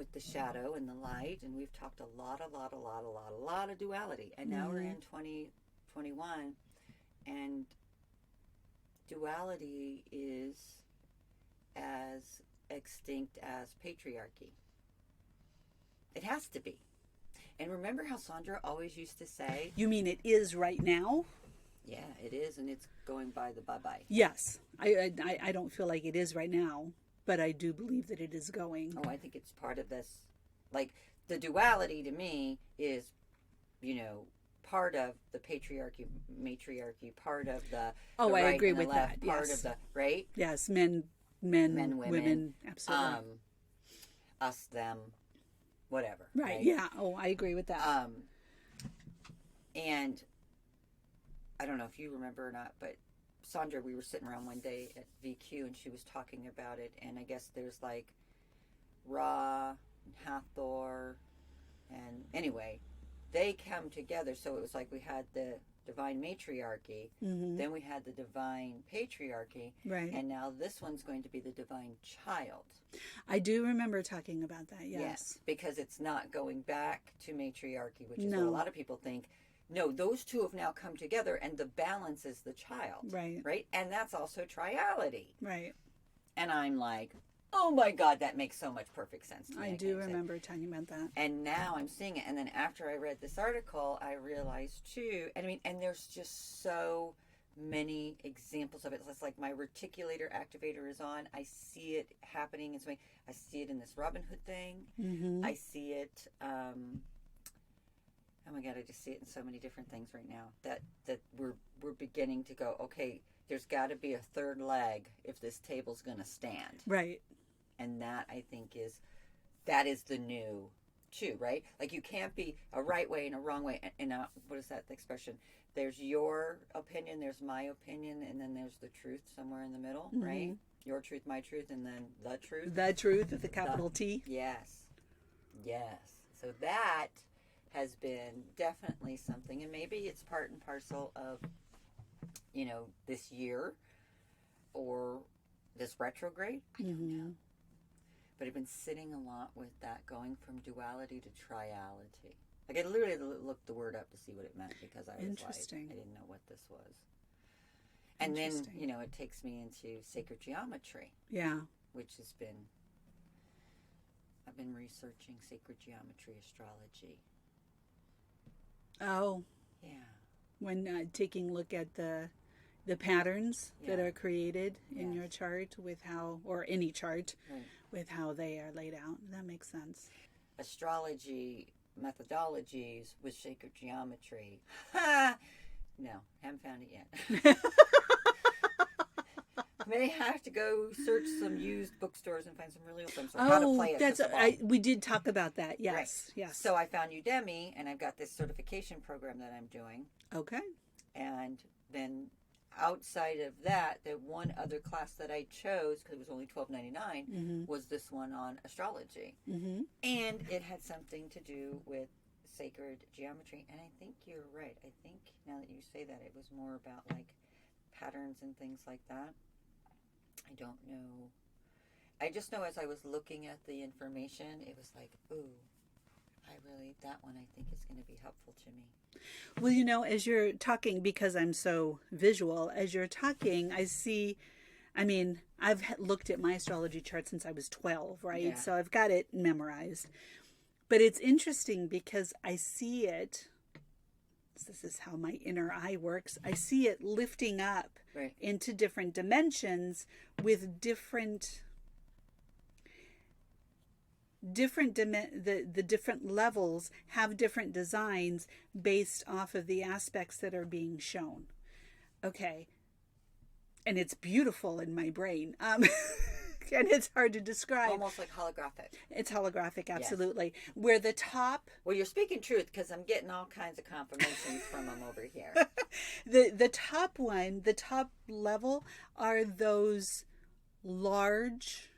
with the shadow and the light, and we've talked a lot of duality. And now we're in 2021, and duality is as extinct as patriarchy. It has to be. And remember how Sandra always used to say... You mean it is right now? Yeah, it is, and it's going by the bye-bye. Yes. I don't feel like it is right now, but I do believe that it is going. Oh, I think it's part of this. Like, the duality to me is, part of the patriarchy, matriarchy, part of the Oh, the I right agree and the with left, that. part Yes. of the, right? Yes, men, women, absolutely. Us, them, whatever. Right, yeah. Oh, I agree with that. And I don't know if you remember or not, but Sandra, we were sitting around one day at VQ and she was talking about it, and I guess there's like Ra and Hathor, and anyway, they come together. So it was like we had the divine matriarchy, then we had the divine patriarchy, Right. and now this one's going to be the divine child. I do remember talking about that, yes. Because it's not going back to matriarchy, which is No. what a lot of people think. No, those two have now come together, and the balance is the child. Right. Right? And that's also triality. Right. And I'm like, oh my God, that makes so much perfect sense to me. I do remember talking about that. And now I'm seeing it. And then after I read this article, I realized too, and there's just so many examples of it. It's like my reticulator activator is on. I see it happening in so many. I see it in this Robin Hood thing. I see it, oh my God, I just see it in so many different things right now that we're beginning to go, okay, there's got to be a third leg if this table's going to stand. Right. And that, I think, that is the new too, right? Like, you can't be a right way and a wrong way. And what is that expression? There's your opinion, there's my opinion, and then there's the truth somewhere in the middle, right? Your truth, my truth, and then the truth. The truth with a capital T. Yes. So that has been definitely something, and maybe it's part and parcel of, this year or this retrograde. I don't know. But I've been sitting a lot with that, going from duality to triality. Like, I literally looked the word up to see what it meant, because I was like, I didn't know what this was. And then, it takes me into sacred geometry. Yeah. Which has been, I've been researching sacred geometry astrology. Oh. Yeah. When taking a look at the patterns that are created in your chart with how, or any chart, with how they are laid out. That makes sense. Astrology methodologies with sacred geometry. Ha! No, haven't found it yet. May have to go search some used bookstores and find some really old ones. How to play it. We did talk about that. Yes, right. Yes. So I found Udemy, and I've got this certification program that I'm doing. Okay. And then outside of that, the one other class that I chose, because it was only $12.99, was this one on astrology. And it had something to do with sacred geometry. And I think you're right. I think now that you say that, it was more about like patterns and things like that. I don't know. I just know as I was looking at the information, it was like, ooh, that one I think is going to be helpful to me. Well, as you're talking, because I'm so visual, as you're talking, I see, I've looked at my astrology chart since I was 12, right? Yeah. So I've got it memorized. But it's interesting because I see it, this is how my inner eye works, I see it lifting up into different dimensions with the different levels have different designs based off of the aspects that are being shown. Okay. And it's beautiful in my brain. And it's hard to describe. Almost like holographic. It's holographic, absolutely. Yes. Where the top... Well, you're speaking truth, because I'm getting all kinds of confirmations from them over here. The top one, the top level, are those large...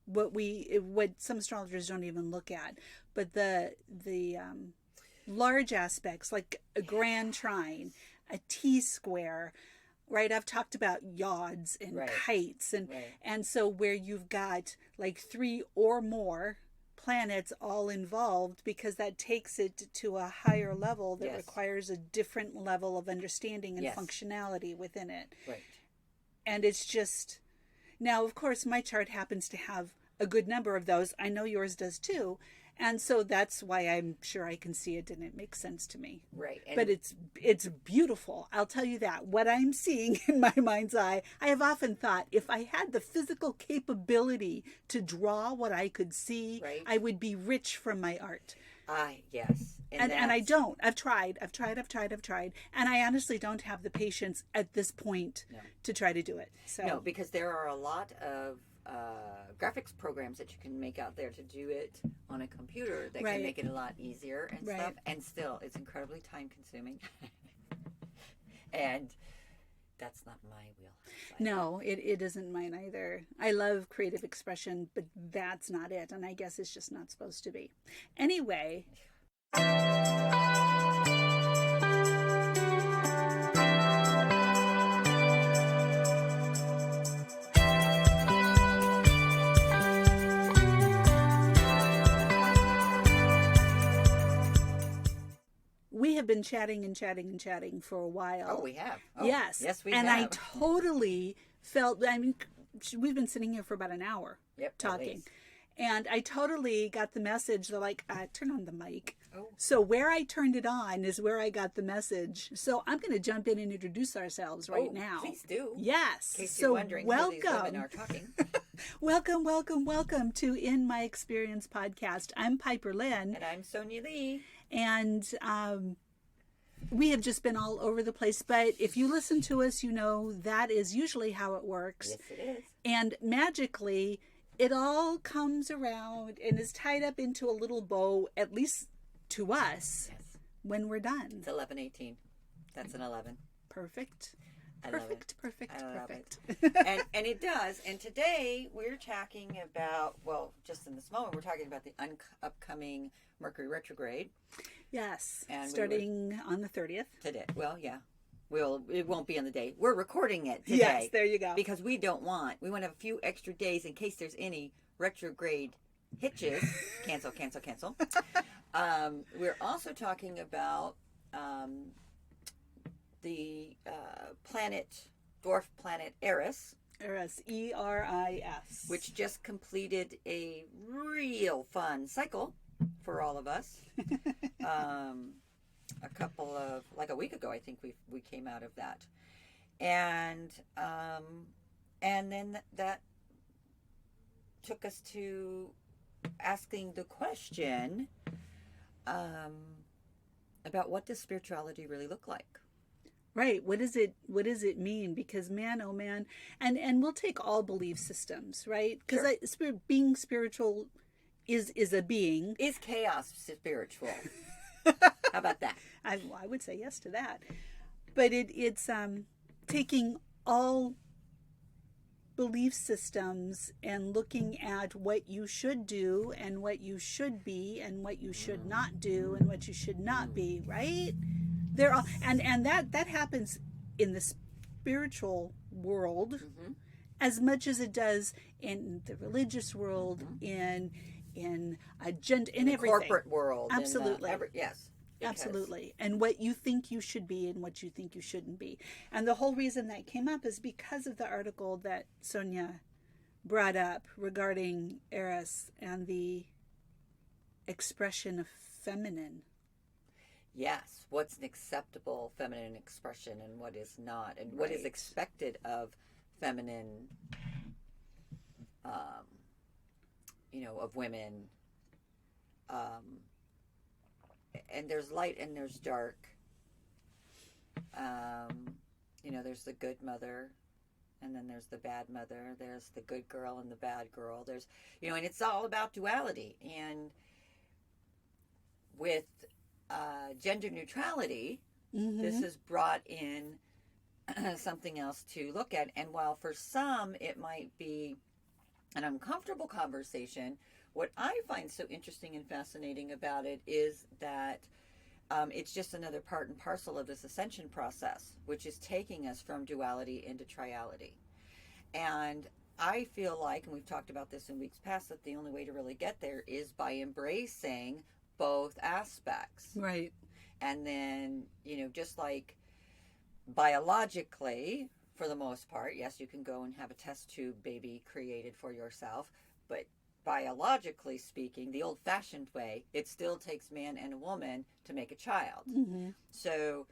what some astrologers don't even look at, but the large aspects, like a grand trine, a T-square, right? I've talked about yods and Right. kites, Right. and so where you've got like 3 or more planets all involved, because that takes it to a higher level that Yes. requires a different level of understanding and Yes. functionality within it. Right. And it's just, now of course my chart happens to have a good number of those. I know yours does too. And so that's why I'm sure I can see it and it makes sense to me. Right. And But it's beautiful. I'll tell you that. What I'm seeing in my mind's eye, I have often thought if I had the physical capability to draw what I could see, Right. I would be rich from my art. yes. And I don't. I've tried. And I honestly don't have the patience at this point to try to do it. So No, because there are a lot of graphics programs that you can make out there to do it on a computer that Right. can make it a lot easier and Right. stuff. And still, it's incredibly time consuming. And that's not my wheelhouse. no, it isn't mine either. I love creative expression, but that's not it. And I guess it's just not supposed to be. Anyway. We have been chatting and chatting and chatting for a while. Oh, we have. Oh, yes. Yes, we and have. I totally felt, I mean, we've been sitting here for about an hour Yep, talking. And I totally got the message. They're like, turn on the mic. Oh. So where I turned it on is where I got the message. So I'm going to jump in and introduce ourselves right now. Please do. Yes. In case so you're wondering who these women welcome. are talking. welcome to In My Experience podcast. I'm Piper Lynn. And I'm Sonia Lee. And we have just been all over the place. But if you listen to us, you know that is usually how it works. Yes, it is. And magically, it all comes around and is tied up into a little bow, at least to us, Yes. when we're done. It's 11:18. That's an 11. Perfect. I love Perfect. I love Perfect. and it does. And today we're talking about, well, just in this moment, we're talking about the upcoming Mercury retrograde. Yes. And starting on the 30th. Today. Well, yeah. It won't be on the day. We're recording it today. Yes, there you go. Because we want to have a few extra days in case there's any retrograde hitches. Cancel. We're also talking about the dwarf planet Eris. Eris, E-R-I-S. Which just completed a real fun cycle for all of us. A couple of, like a week ago, I think we came out of that. And then that took us to asking the question about what does spirituality really look like? Right. What does it mean? Because man, oh man, and we'll take all belief systems, right? Because Sure. Being spiritual is a being. Is chaos spiritual? How about that? I would say yes to that. But it's taking all belief systems and looking at what you should do and what you should be and what you should not do and what you should not be, right? They're all, and that happens in the spiritual world Mm-hmm. as much as it does in the religious world, in agenda, in the everything. corporate world. Absolutely. Yes. Because Absolutely. And what you think you should be and what you think you shouldn't be. And the whole reason that came up is because of the article that Sonia brought up regarding Eris and the expression of feminine. Yes. What's an acceptable feminine expression and what is not, and what is Right. expected of feminine, of women. And there's light and there's dark. There's the good mother, and then there's the bad mother. There's the good girl and the bad girl. There's, and it's all about duality. And with gender neutrality, Mm-hmm. this has brought in something else to look at. And while for some it might be an uncomfortable conversation, what I find so interesting and fascinating about it is that it's just another part and parcel of this ascension process, which is taking us from duality into triality. And I feel like, and we've talked about this in weeks past, that the only way to really get there is by embracing both aspects. Right. And then, just like biologically, for the most part, yes, you can go and have a test tube baby created for yourself, but biologically speaking, the old-fashioned way, it still takes man and a woman to make a child. Mm-hmm. So,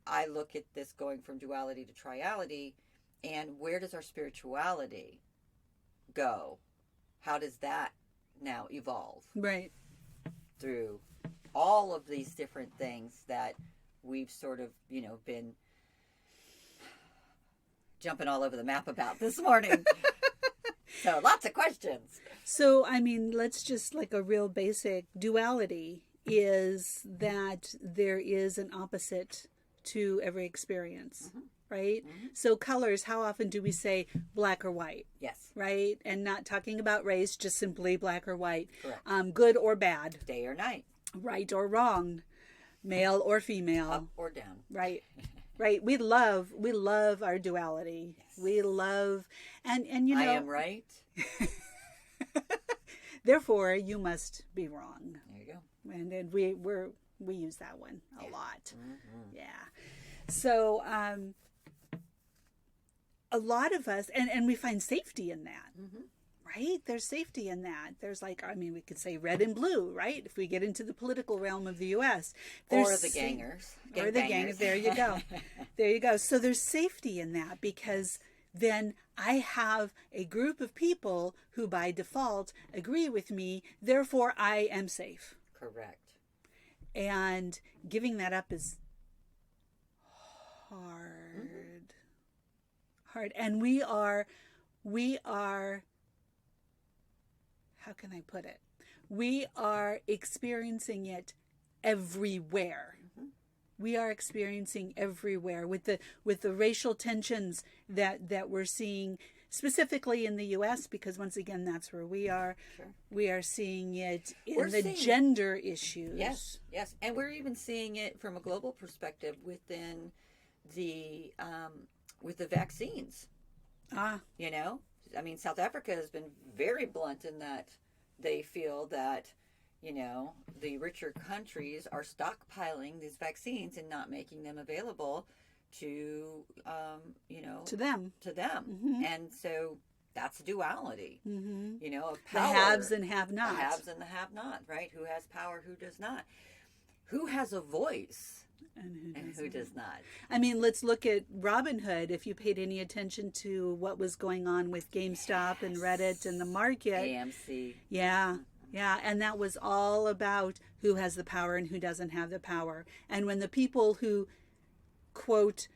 I look at this going from duality to triality, and where does our spirituality go? How does that now evolve? Right. Through all of these different things that we've sort of, been jumping all over the map about this morning. So lots of questions. So, let's just like a real basic duality is that there is an opposite to every experience, right? Mm-hmm. So colors, how often do we say black or white? Yes. Right? And not talking about race, just simply black or white. Correct. Good or bad. Day or night. Right or wrong. Male or female. Up or down. Right. Right. We love our duality. Yes. We love, and I am right. Therefore, you must be wrong. There you go. And we use that one a lot. Mm-hmm. Yeah. So a lot of us, and we find safety in that. Mm-hmm. Right? There's safety in that. There's we could say red and blue, right? If we get into the political realm of the U.S. Or the gangers. Or the gangers. There you go. There you go. So there's safety in that because then I have a group of people who by default agree with me. Therefore, I am safe. Correct. And giving that up is hard. Mm-hmm. Hard. And we are how can I put it? We are experiencing it everywhere. Mm-hmm. We are experiencing everywhere with the racial tensions that we're seeing specifically in the U.S. because once again that's where we are. Sure. We are seeing it in gender issues. Yes, and we're even seeing it from a global perspective within the with the vaccines. South Africa has been very blunt in that they feel that, the richer countries are stockpiling these vaccines and not making them available to, to them. Mm-hmm. And so that's duality, mm-hmm. Of power. The haves and have-nots. The haves and the have-not, right? Who has power, who does not. Who has a voice? And who does not? Let's look at Robin Hood. If you paid any attention to what was going on with GameStop and Reddit and the market. AMC. Yeah. And that was all about who has the power and who doesn't have the power. And when the people who, quote,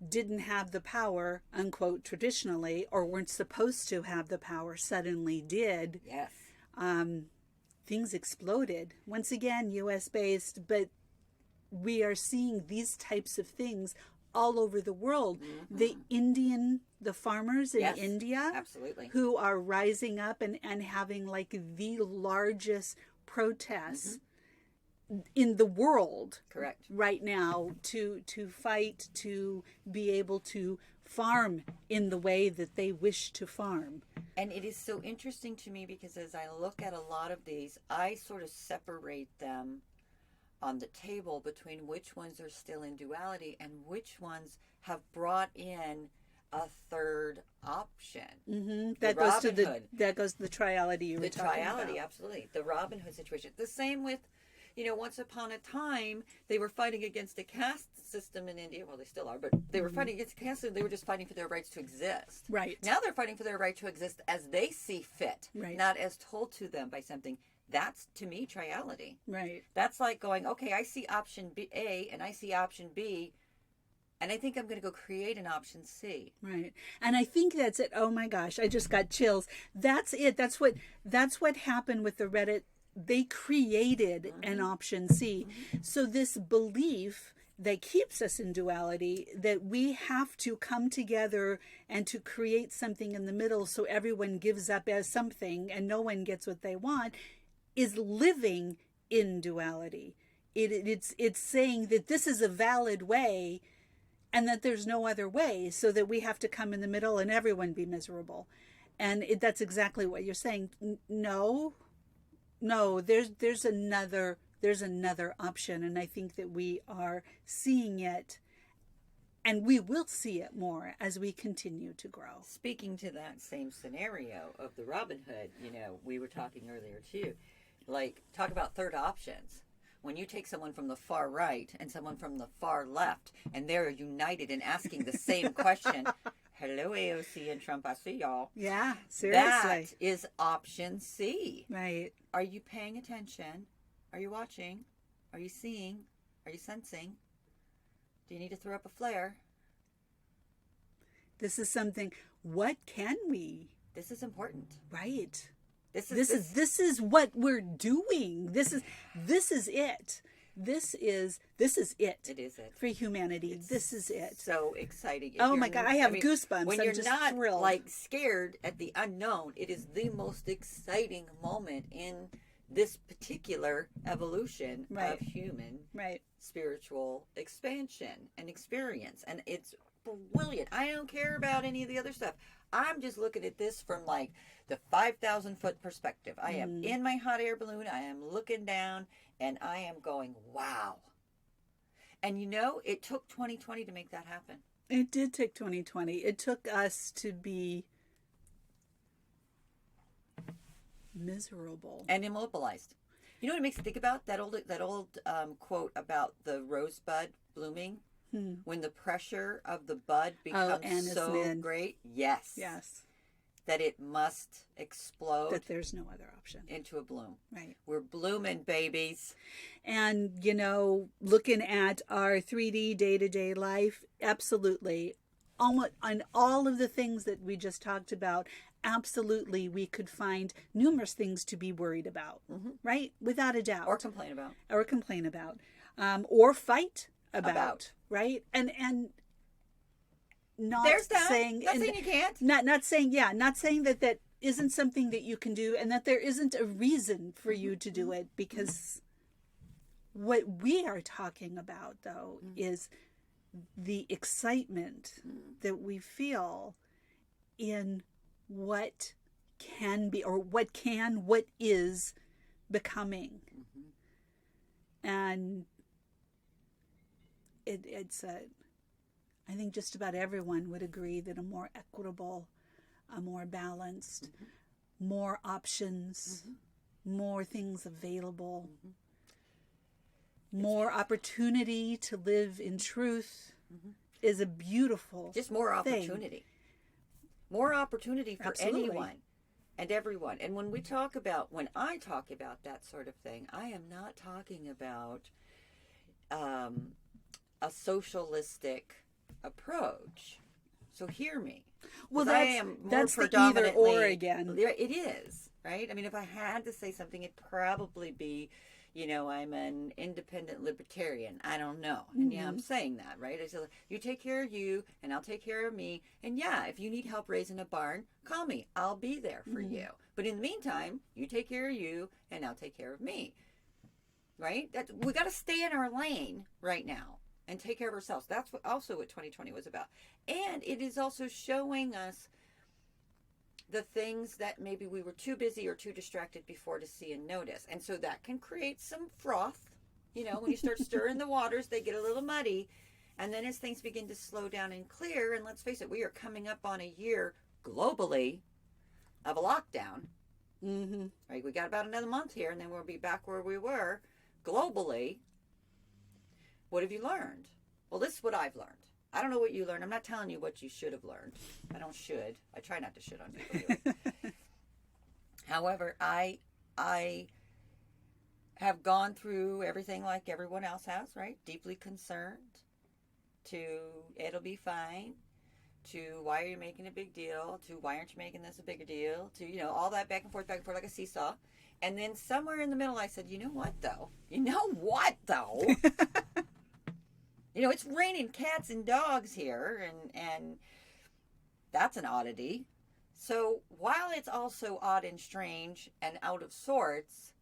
didn't have the power, unquote, traditionally, or weren't supposed to have the power, suddenly did. Yes. Things exploded. Once again, U.S.-based, but we are seeing these types of things all over the world. Mm-hmm. The farmers in India, absolutely, who are rising up and having the largest protests in the world. Correct. Right now to fight to be able to farm in the way that they wish to farm. And it is so interesting to me because as I look at a lot of these, I sort of separate them on the table between which ones are still in duality and which ones have brought in a third option. Mm-hmm. That goes to the triality you were talking about. The triality, absolutely. The Robin Hood situation. The same with, once upon a time, they were fighting against the caste system in India. Well, they still are, but they were fighting against the caste system. They were just fighting for their rights to exist. Right. Now they're fighting for their right to exist as they see fit, not as told to them by something. That's, to me, triality. Right. That's like going, okay, I see option A and I see option B, and I think I'm going to go create an option C. Right. And I think that's it. Oh my gosh, I just got chills. That's it. That's what happened with the Reddit. They created an option C. Mm-hmm. So this belief that keeps us in duality, that we have to come together and to create something in the middle so everyone gives up as something and no one gets what they want, is living in duality. It's saying that this is a valid way and that there's no other way, so that we have to come in the middle and everyone be miserable. And that's exactly what you're saying. No, there's another option, and I think that we are seeing it, and we will see it more as we continue to grow. Speaking to that same scenario of the Robin Hood, we were talking earlier too, like, talk about third options. When you take someone from the far right and someone from the far left, and they're united in asking the same question, hello, AOC and Trump, I see y'all. Yeah, seriously. That is option C. Right. Are you paying attention? Are you watching? Are you seeing? Are you sensing? Do you need to throw up a flare? This is something. What can we? This is important. Right. This is what we're doing. This is it. This is it. It is it for humanity. This is it. So exciting. Oh my God, I have goosebumps. When I'm you're just not thrilled. like scared at the unknown, it is the most exciting moment in this particular evolution of human spiritual expansion and experience. And it's brilliant. I don't care about any of the other stuff. I'm just looking at this from like the 5,000 foot perspective. I am in my hot air balloon. I am looking down and I am going, wow. And it took 2020 to make that happen. It did take 2020. It took us to be miserable and immobilized. You know what it makes me think about? That old quote about the rosebud blooming. When the pressure of the bud becomes so great, yes, that it must explode. That there's no other option. Into a bloom. Right. We're blooming, babies. And, looking at our 3D day-to-day life, absolutely. On all of the things that we just talked about, absolutely we could find numerous things to be worried about, right? Without a doubt. Or complain about. Or fight about. Right? And not there's that. Saying, not saying you can't. Not saying that isn't something that you can do, and that there isn't a reason for you to do it, because what we are talking about, though, is the excitement that we feel in what can be, or what is becoming. And I think just about everyone would agree that a more equitable, a more balanced, more options, more things available, more opportunity to live in truth is a beautiful just more opportunity. Thing. More opportunity for anyone and everyone. And when I talk about that sort of thing, I am not talking about a socialistic approach. So hear me. Well, that's the either or again. It is, right? I mean, if I had to say something, it'd probably be, I'm an independent libertarian. I don't know. And I'm saying that, right? I said, you take care of you and I'll take care of me. And if you need help raising a barn, call me. I'll be there for you. But in the meantime, you take care of you and I'll take care of me. Right? We got to stay in our lane right now and take care of ourselves. That's what 2020 was about. And it is also showing us the things that maybe we were too busy or too distracted before to see and notice. And so that can create some froth. When you start stirring the waters, they get a little muddy. And then as things begin to slow down and clear, and let's face it, we are coming up on a year globally of a lockdown. Right? We got about another month here, and then we'll be back where we were globally. What have you learned? Well, this is what I've learned. I don't know what you learned. I'm not telling you what you should have learned. I don't should. I try not to shit on people. However, I have gone through everything like everyone else has, right? Deeply concerned, to it'll be fine, to why are you making a big deal, to why aren't you making this a bigger deal, to, all that back and forth like a seesaw. And then somewhere in the middle, I said, you know what, though? It's raining cats and dogs here, and that's an oddity. So while it's also odd and strange and out of sorts,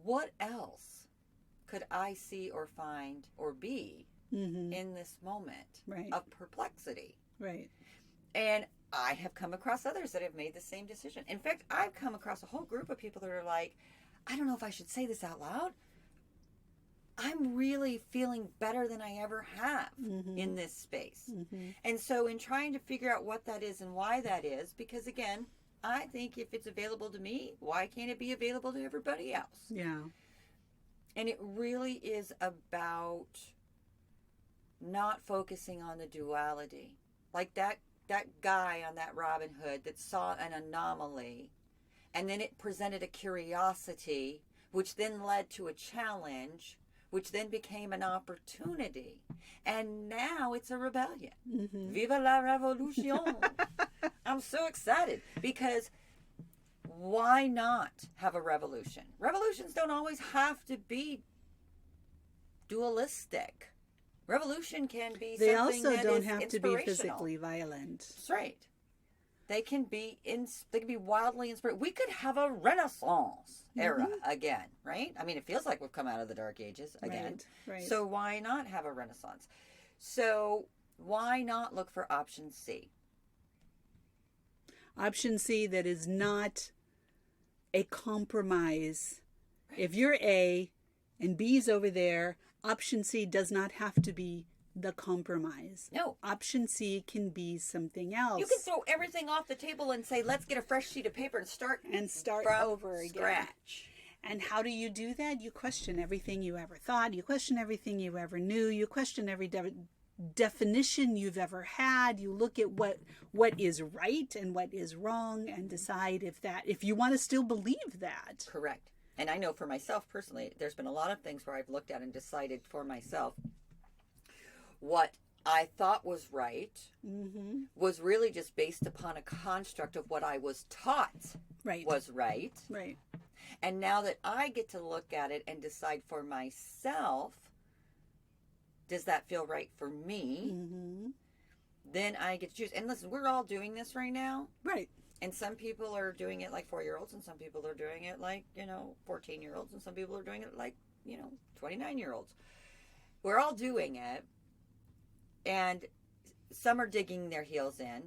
what else could I see or find or be in this moment of perplexity? Right. And I have come across others that have made the same decision. In fact, I've come across a whole group of people that are like, I don't know if I should say this out loud. I'm really feeling better than I ever have in this space. And so in trying to figure out what that is and why that is, because again, I think if it's available to me, why can't it be available to everybody else? Yeah. And it really is about not focusing on the duality. Like that guy on that Robin Hood that saw an anomaly, and then it presented a curiosity, which then led to a challenge, which then became an opportunity. And now it's a rebellion. Viva la revolution. I'm so excited because why not have a revolution? Revolutions don't always have to be dualistic. Revolution can be they something also that don't is have to be inspirational. physically violent. That's right. They can be wildly inspired. We could have a Renaissance era again, right? I mean, it feels like we've come out of the Dark Ages again. Right. So why not have a Renaissance? So why not look for option C? Option C that is not a compromise. If you're A and B's over there, option C does not have to be the compromise. No. Option C can be something else. You can throw everything off the table and say, let's get a fresh sheet of paper and start from over again. Scratch. And how do you do that? You question everything you ever thought. You question everything you ever knew. You question every definition you've ever had. You look at what is right and what is wrong and decide if you want to still believe that. Correct. And I know for myself personally, there's been a lot of things where I've looked at and decided for myself what I thought was right was really just based upon a construct of what I was taught was right. Right. And now that I get to look at it and decide for myself, does that feel right for me? Then I get to choose. And listen, we're all doing this right now. Right. And some people are doing it like 4-year-olds, and some people are doing it like, 14-year-olds, and some people are doing it like, 29-year-olds. We're all doing it. And some are digging their heels in.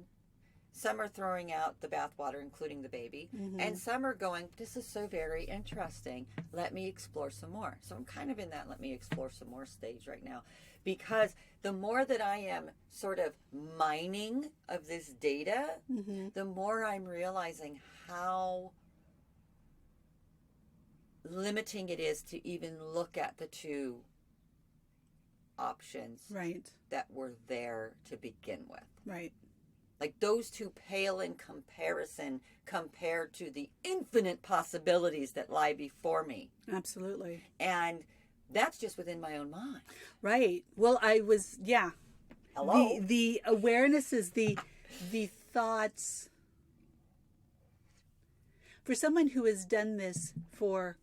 Some are throwing out the bathwater, including the baby. And some are going, this is so very interesting. Let me explore some more. So I'm kind of in that let me explore some more stage right now. Because the more that I am sort of mining of this data, the more I'm realizing how limiting it is to even look at the two options that were there to begin with. Right. Like those two pale in comparison compared to the infinite possibilities that lie before me. Absolutely. And that's just within my own mind. Right. Well, Hello. The awareness is the thoughts. For someone who has done this for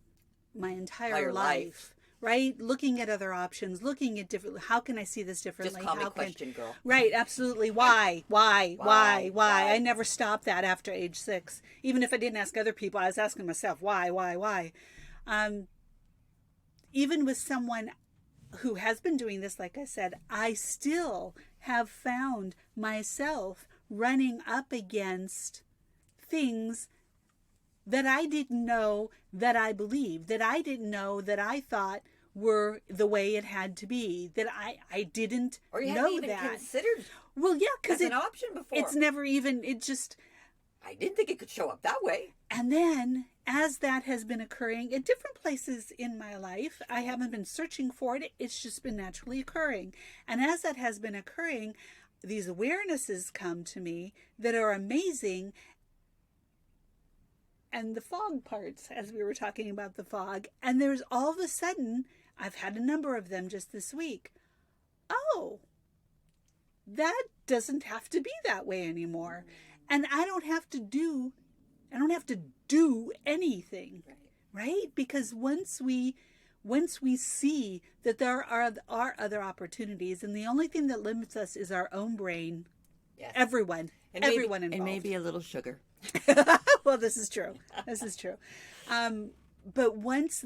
my entire life. Right? Looking at other options, looking at different, how can I see this differently? Just call me question girl. Right, absolutely. Why? I never stopped that after age 6. Even if I didn't ask other people, I was asking myself, why? Even with someone who has been doing this, like I said, I still have found myself running up against things that I didn't know that I believed, that I didn't know that I thought were the way it had to be, that I didn't or you know hadn't even that. Considered well, yeah, because an option before. It's never even, I didn't think it could show up that way. And then, as that has been occurring at different places in my life, I haven't been searching for it, it's just been naturally occurring. And as that has been occurring, these awarenesses come to me that are amazing. And the fog parts, as we were talking about the fog, and there's all of a sudden, I've had a number of them just this week. Oh, that doesn't have to be that way anymore. And I don't have to do anything, right? Because once we see that there are other opportunities, and the only thing that limits us is our own brain, yes. Everyone involved. And maybe a little sugar. Well, this is true. But once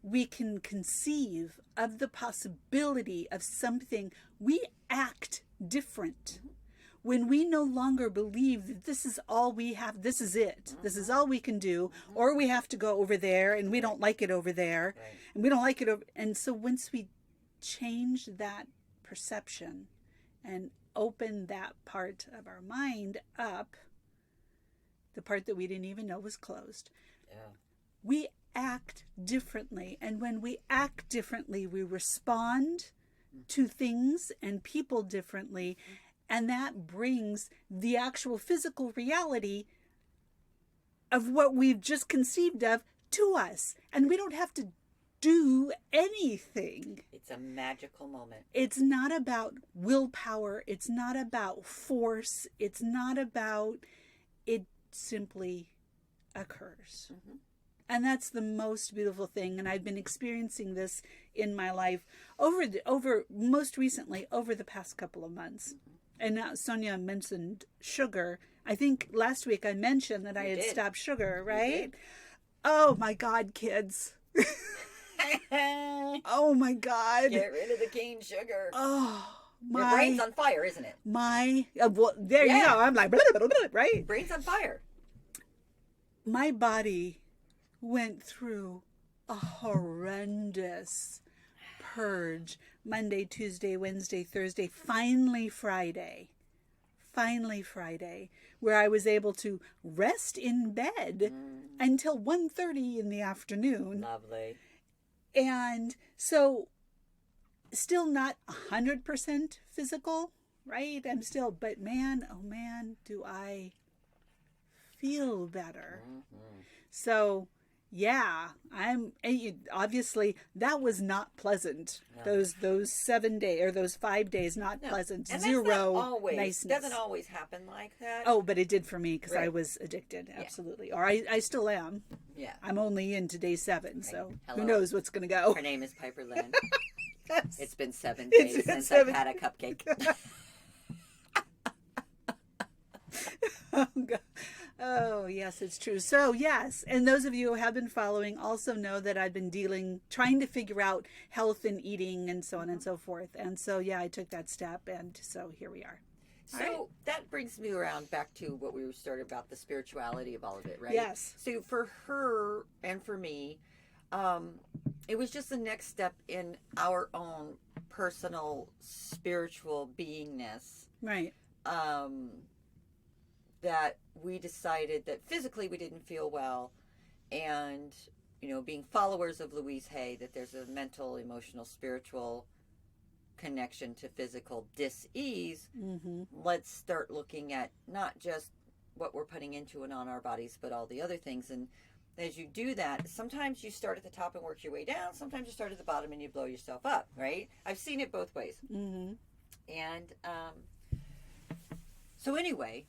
we can conceive of the possibility of something, we act different. When we no longer believe that this is all we have, this is it, this is all we can do, or we have to go over there and we don't like it over there, and we don't like it over. And so once we change that perception and open that part of our mind up, the part that we didn't even know was closed, we act differently. And when we act differently, we respond to things and people differently. And that brings the actual physical reality of what we've just conceived of to us. And we don't have to do anything. It's a magical moment. It's not about willpower. It's not about force. It's not about, it simply occurs. And that's the most beautiful thing. And I've been experiencing this in my life over most recently, over the past couple of months. And now Sonia mentioned sugar. I think last week I mentioned that I had stopped sugar, right? Oh my God, kids. Oh my God. Get rid of the cane sugar. Oh, my. Your brain's on fire, isn't it? Well, there you go. I'm like, blah, blah, blah, blah, right? Brain's on fire. My body went through a horrendous purge. Monday, Tuesday, Wednesday, Thursday, finally Friday, where I was able to rest in bed until 1:30 in the afternoon. Lovely. And so still not 100% physical, right? I'm still, but man, oh man, do I feel better. So yeah, obviously that was not pleasant. No. Those 7 days or those 5 days, not pleasant. And zero that's not always, niceness. Doesn't always happen like that. Oh, but it did for me because I was addicted. Absolutely. Or I still am. Yeah. I'm only into day 7, so who knows what's going to go. Her name is Piper Lynn. It's been 7 days since I've had a cupcake. Oh, God. Oh, yes, it's true. So, yes, and those of you who have been following also know that I've been trying to figure out health and eating and so on and so forth. And so, yeah, I took that step, and so here we are. So that brings me around back to what we started about, the spirituality of all of it, right? Yes. So for her and for me, it was just the next step in our own personal spiritual beingness. Right. That we decided that physically we didn't feel well, and being followers of Louise Hay, that there's a mental, emotional, spiritual connection to physical dis-ease. Let's start looking at not just what we're putting into and on our bodies, but all the other things. And as you do that, sometimes you start at the top and work your way down, sometimes you start at the bottom and you blow yourself up, right? I've seen it both ways. And so anyway,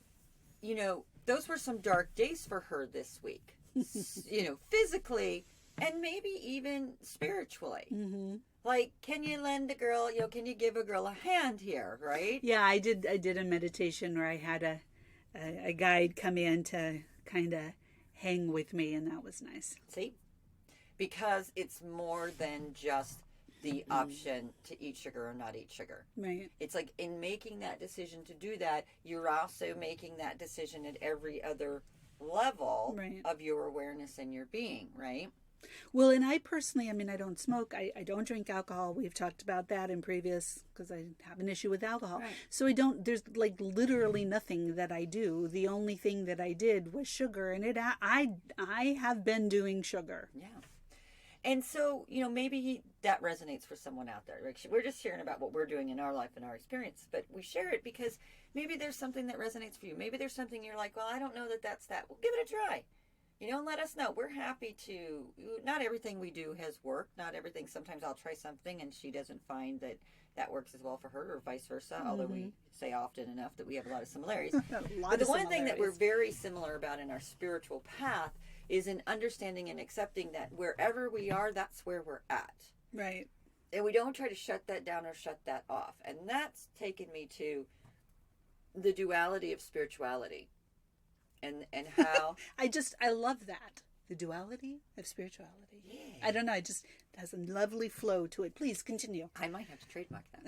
those were some dark days for her this week, physically and maybe even spiritually. Like, can you lend a girl, can you give a girl a hand here, right? Yeah, I did a meditation where I had a guide come in to kind of hang with me, and that was nice. See? Because it's more than just the option to eat sugar or not eat sugar. Right. It's like in making that decision to do that, you're also making that decision at every other level of your awareness and your being, right? Well, and I personally, I don't smoke. I don't drink alcohol. We've talked about that in previous, because I have an issue with alcohol. Right. So there's like literally nothing that I do. The only thing that I did was sugar, and I have been doing sugar. Yeah. And so, maybe that resonates for someone out there. Like, we're just sharing about what we're doing in our life and our experience, but we share it because maybe there's something that resonates for you. Maybe there's something you're like, well, I don't know that that's that. Well, give it a try. And let us know. We're happy to. Not everything we do has worked. Not everything. Sometimes I'll try something and she doesn't find that works as well for her, or vice versa. Although we say often enough that we have a lot of similarities. But the one thing that we're very similar about in our spiritual path is in understanding and accepting that wherever we are, that's where we're at. Right. And we don't try to shut that down or shut that off. And that's taken me to the duality of spirituality. And how I love that. The duality of spirituality. Yeah. I don't know. It just has a lovely flow to it. Please continue. I might have to trademark that.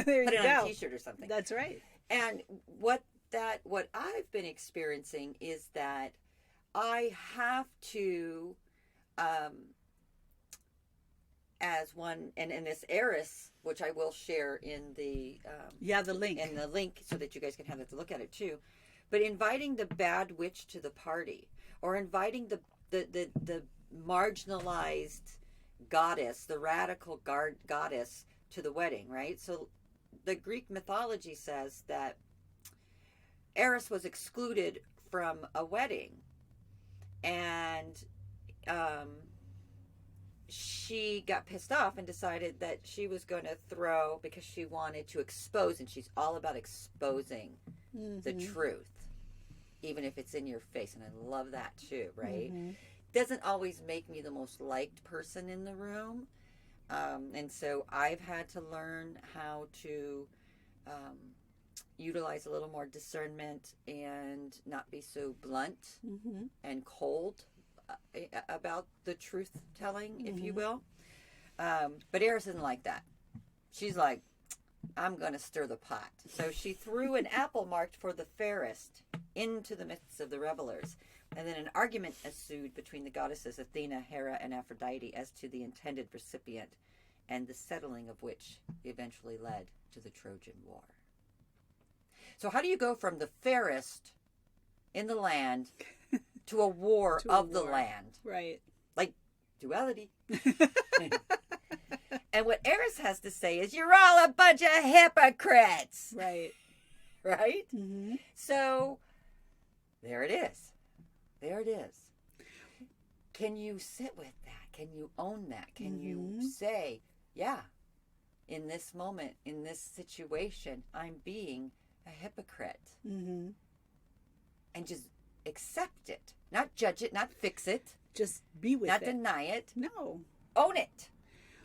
There Put you it go. on a T-shirt or something. That's right. And what I've been experiencing is that I have to, as one, and this heiress, which I will share in the the link. in the link so that you guys can have it to look at it too. But inviting the bad witch to the party, or inviting the marginalized goddess, the radical goddess to the wedding, right? So the Greek mythology says that Eris was excluded from a wedding, and she got pissed off and decided that she was going to throw, because she wanted to expose, and she's all about exposing the truth, even if it's in your face. And I love that too, right? Doesn't always make me the most liked person in the room. And so I've had to learn how to utilize a little more discernment and not be so blunt and cold about the truth telling, if you will. But Eris isn't like that. She's like, I'm going to stir the pot. So she threw an apple marked for the fairest into the midst of the revelers. And then an argument ensued between the goddesses Athena, Hera, and Aphrodite as to the intended recipient, and the settling of which eventually led to the Trojan War. So how do you go from the fairest in the land to a war of the land? Right. Like duality. And what Eris has to say is, you're all a bunch of hypocrites. Right. Right? So there it is. There it is. Can you sit with that? Can you own that? Can you say, yeah, in this moment, in this situation, I'm being a hypocrite? And just accept it. Not judge it, not fix it. Just be with not it. Not deny it. No. Own it.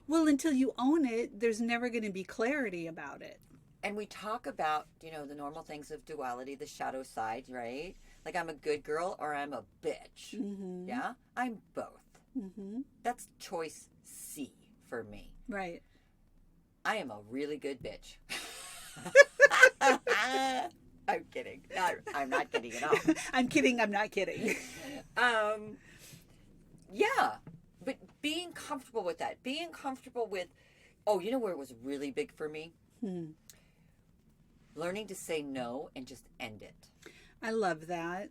Well, until you own it, there's never going to be clarity about it. And we talk about, the normal things of duality, the shadow side, right? Like, I'm a good girl or I'm a bitch. Yeah? I'm both. That's choice C for me. Right. I am a really good bitch. I'm kidding. I'm not kidding at all. I'm kidding. I'm not kidding. Yeah. But being comfortable with that. Being comfortable with, you know where it was really big for me? Learning to say no and just end it. I love that.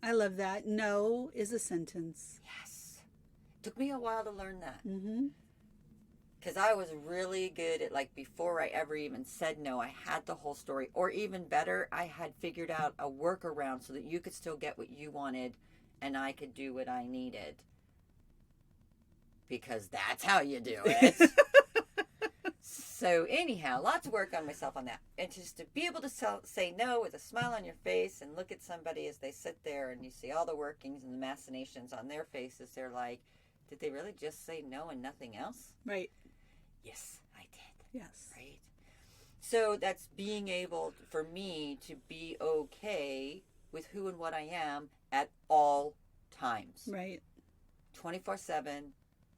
I love that. No is a sentence. Yes. Took me a while to learn that. Because I was really good at, like, before I ever even said no, I had the whole story. Or even better, I had figured out a workaround so that you could still get what you wanted and I could do what I needed. Because that's how you do it. So anyhow, lots of work on myself on that. And just to be able to say no with a smile on your face and look at somebody as they sit there and you see all the workings and the machinations on their faces, they're like, did they really just say no and nothing else? Right. Yes, I did. Yes. Right. So that's being able, for me, to be okay with who and what I am at all times. Right. 24/7,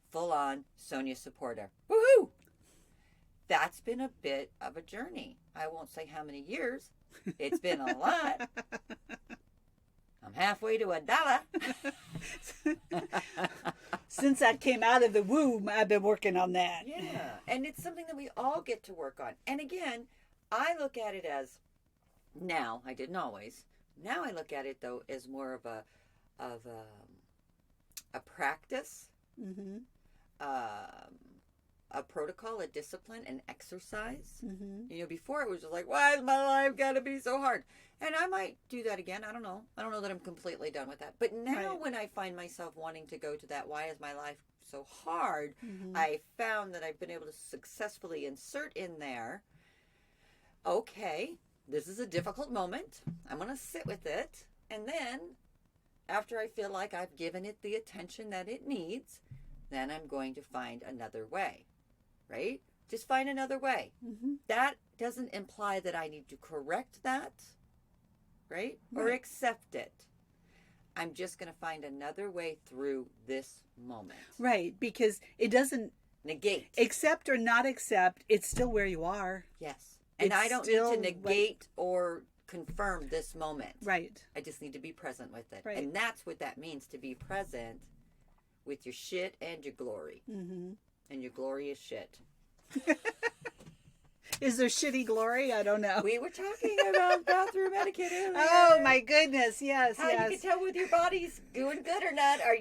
full on Sonia supporter. Woohoo! That's been a bit of a journey. I won't say how many years. It's been a lot. I'm halfway to $1. Since I came out of the womb, I've been working on that. Yeah. And it's something that we all get to work on. And again, I look at it as, now, I didn't always. Now I look at it, though, as more of a practice. A protocol, a discipline, an exercise. Before it was just like, why is my life got to be so hard? And I might do that again. I don't know. I don't know that I'm completely done with that. But now when I find myself wanting to go to that, why is my life so hard? I found that I've been able to successfully insert in there, okay, this is a difficult moment. I'm going to sit with it. And then after I feel like I've given it the attention that it needs, then I'm going to find another way. Right? Just find another way. That doesn't imply that I need to correct that, right? Or accept it. I'm just going to find another way through this moment. Right, because it doesn't negate. Accept or not accept, it's still where you are. Yes. And it's I don't need to negate or confirm this moment. Right. I just need to be present with it. Right. And that's what that means, to be present with your shit and your glory. Mm-hmm. And your glory is shit. Is there shitty glory? I don't know. We were talking about bathroom etiquette earlier. Oh my goodness! Yes, How yes. you can tell whether your body's doing good or not. Are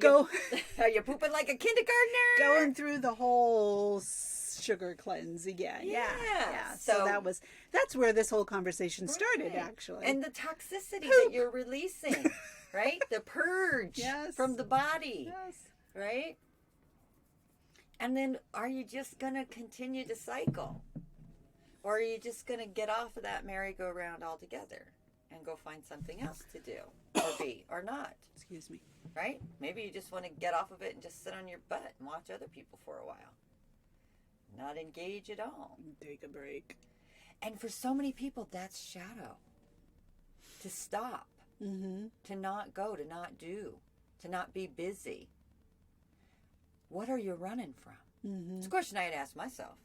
you pooping like a kindergartner? Going through the whole sugar cleanse again. Yeah. So that's where this whole conversation started, actually. And the toxicity that you're releasing, right? The purge from the body, right? And then, are you just gonna continue to cycle? Or are you just going to get off of that merry-go-round altogether and go find something else to do or be or not? Excuse me. Right? Maybe you just want to get off of it and just sit on your butt and watch other people for a while. Not engage at all. Take a break. And for so many people, that's shadow. To stop. Mm-hmm. To not go, to not do, to not be busy. What are you running from? Mm-hmm. It's a question I had asked myself.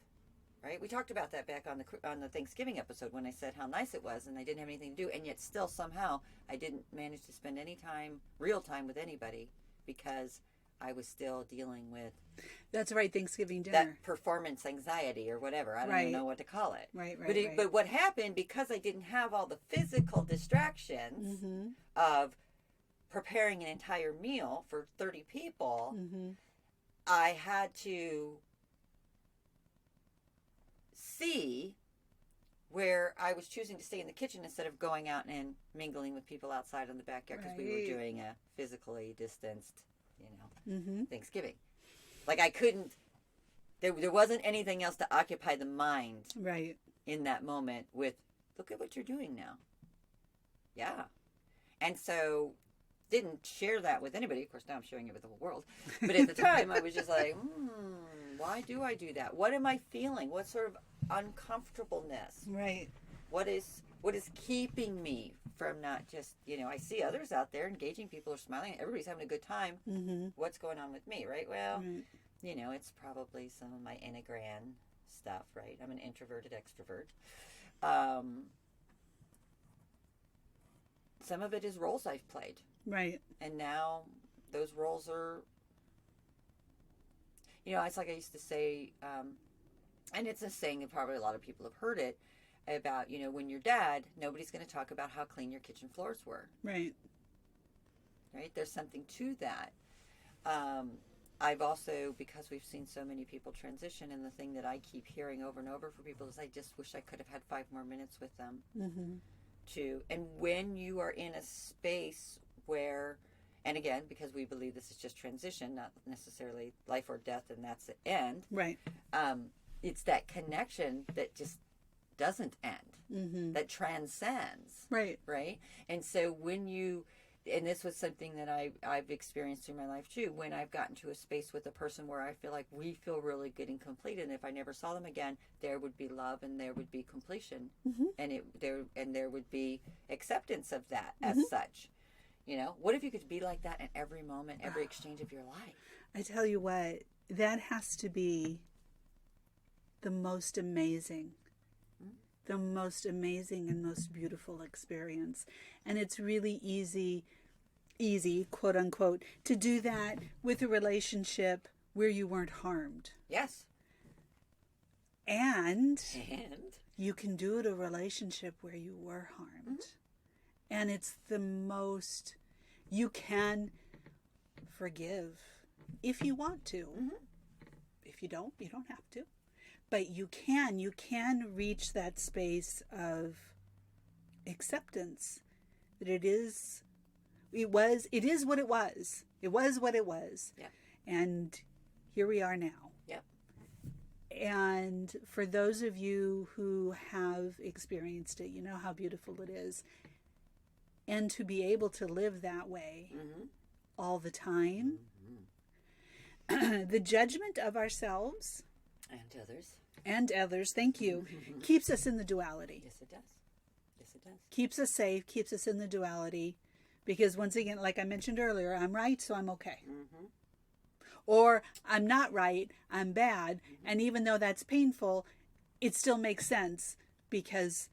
Right? We talked about that back on the Thanksgiving episode when I said how nice it was and I didn't have anything to do, and yet still somehow I didn't manage to spend any time, real time, with anybody because I was still dealing with that's right, Thanksgiving dinner. That performance anxiety or whatever. I don't even know what to call it. Right. But what happened, because I didn't have all the physical distractions of preparing an entire meal for 30 people, I had to see where I was choosing to stay in the kitchen instead of going out and mingling with people outside in the backyard because we were doing a physically distanced, Thanksgiving. Like I couldn't, there wasn't anything else to occupy the mind in that moment with, look at what you're doing now. Yeah. And so didn't share that with anybody. Of course, now I'm sharing it with the whole world. But at the time, I was just like, why do I do that? What am I feeling? What sort of uncomfortableness? Right. What is keeping me from not just, I see others out there engaging, people are smiling, everybody's having a good time. Mm-hmm. What's going on with me, right? Well, it's probably some of my Enneagram stuff, right? I'm an introverted extrovert. Some of it is roles I've played. Right. And now those roles are, it's like I used to say, and it's a saying that probably a lot of people have heard it, about, when you're dad, nobody's going to talk about how clean your kitchen floors were. Right. Right? There's something to that. I've also, because we've seen so many people transition, and the thing that I keep hearing over and over for people is I just wish I could have had 5 more minutes with them. And when you are in a space where, and again, because we believe this is just transition, not necessarily life or death, and that's the end. Right. It's that connection that just doesn't end, that transcends. Right. Right. And so when you, and this was something that I've experienced through my life too, when I've gotten to a space with a person where I feel like we feel really good and complete, and if I never saw them again, there would be love and there would be completion, and there would be acceptance of that as such. What if you could be like that in every moment, every exchange of your life? I tell you what, that has to be the most amazing and most beautiful experience. And it's really easy, quote unquote, to do that with a relationship where you weren't harmed. Yes. And you can do it in a relationship where you were harmed. And it's the most, you can forgive if you want to. If you don't have to. But you can reach that space of acceptance that it is what it was. It was what it was. Yeah. And here we are now. Yep. And for those of you who have experienced it, you know how beautiful it is. And to be able to live that way all the time, the judgment of ourselves and others, thank you, keeps us in the duality. Yes, it does. Keeps us safe, keeps us in the duality, Because once again, like I mentioned earlier, I'm right, so I'm okay. Mm-hmm. Or I'm not right, I'm bad. Mm-hmm. And even though that's painful, it still makes sense because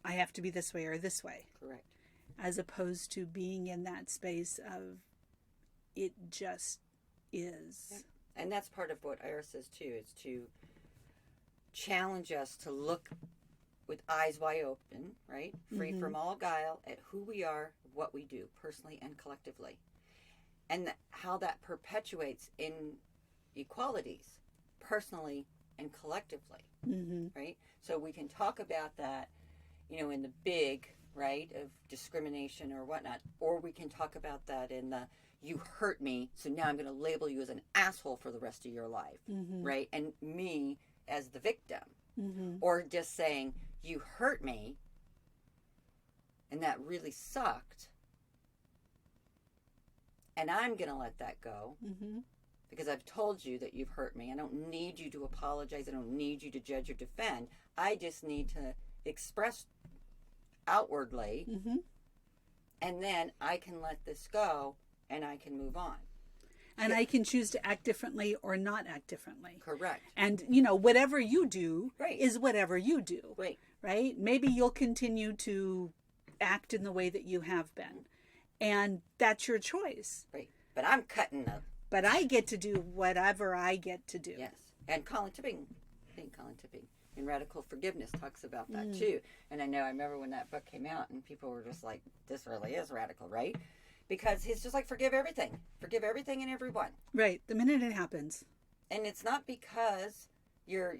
I have to be this way or this way. Correct. As opposed to being in that space of it just is. Yeah. And that's part of what Iris says too, is to challenge us to look with eyes wide open, right? Free from all guile at who we are, what we do, personally and collectively. And how that perpetuates inequalities, personally and collectively, right? So we can talk about that, in the big, right, of discrimination or whatnot, or we can talk about that in the, you hurt me, so now I'm going to label you as an asshole for the rest of your life, right? And me as the victim. Or just saying, you hurt me, and that really sucked, and I'm going to let that go because I've told you that you've hurt me. I don't need you to apologize. I don't need you to judge or defend. I just need to express outwardly, and then I can let this go, and I can move on. And I can choose to act differently or not act differently. Correct. And, whatever you do is whatever you do. Right. Right? Maybe you'll continue to act in the way that you have been. And that's your choice. Right. But I'm cutting up. But I get to do whatever I get to do. Yes. And Colin Tipping in Radical Forgiveness talks about that too. And I remember when that book came out and people were just like, this really is radical, right? Because he's just like, forgive everything and everyone. Right. The minute it happens. And it's not because you're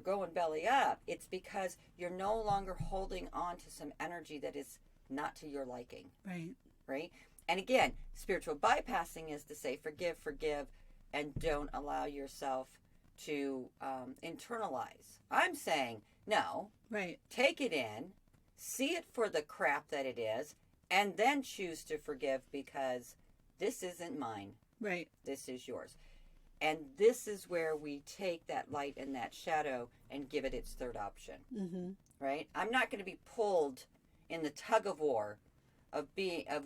going belly up. It's because you're no longer holding on to some energy that is not to your liking. Right. Right. And again, spiritual bypassing is to say, forgive, and don't allow yourself to internalize. I'm saying, no. Right. Take it in, see it for the crap that it is, and then choose to forgive because this isn't mine. Right. This is yours. And this is where we take that light and that shadow and give it its third option. Right? I'm not going to be pulled in the tug of war of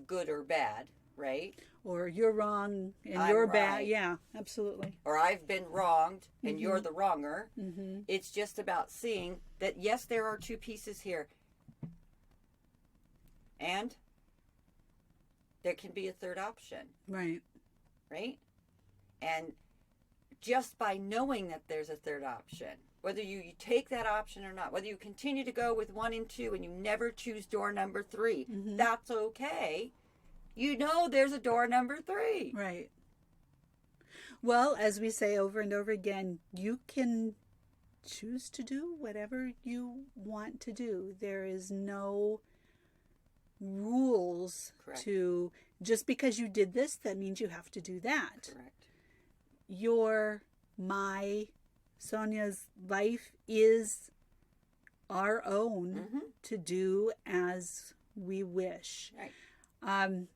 good or bad, right? Or you're wrong and you're bad. Yeah, absolutely. Or I've been wronged and you're the wronger. It's just about seeing that, yes, there are two pieces here. And there can be a third option. Right. Right? And just by knowing that there's a third option, whether you take that option or not, whether you continue to go with 1 and 2 and you never choose door number 3, that's okay. There's a door number 3. Right. Well, as we say over and over again, you can choose to do whatever you want to do. There is no rules. Correct. To just because you did this, that means you have to do that. Correct. Sonia's life is our own to do as we wish. Right.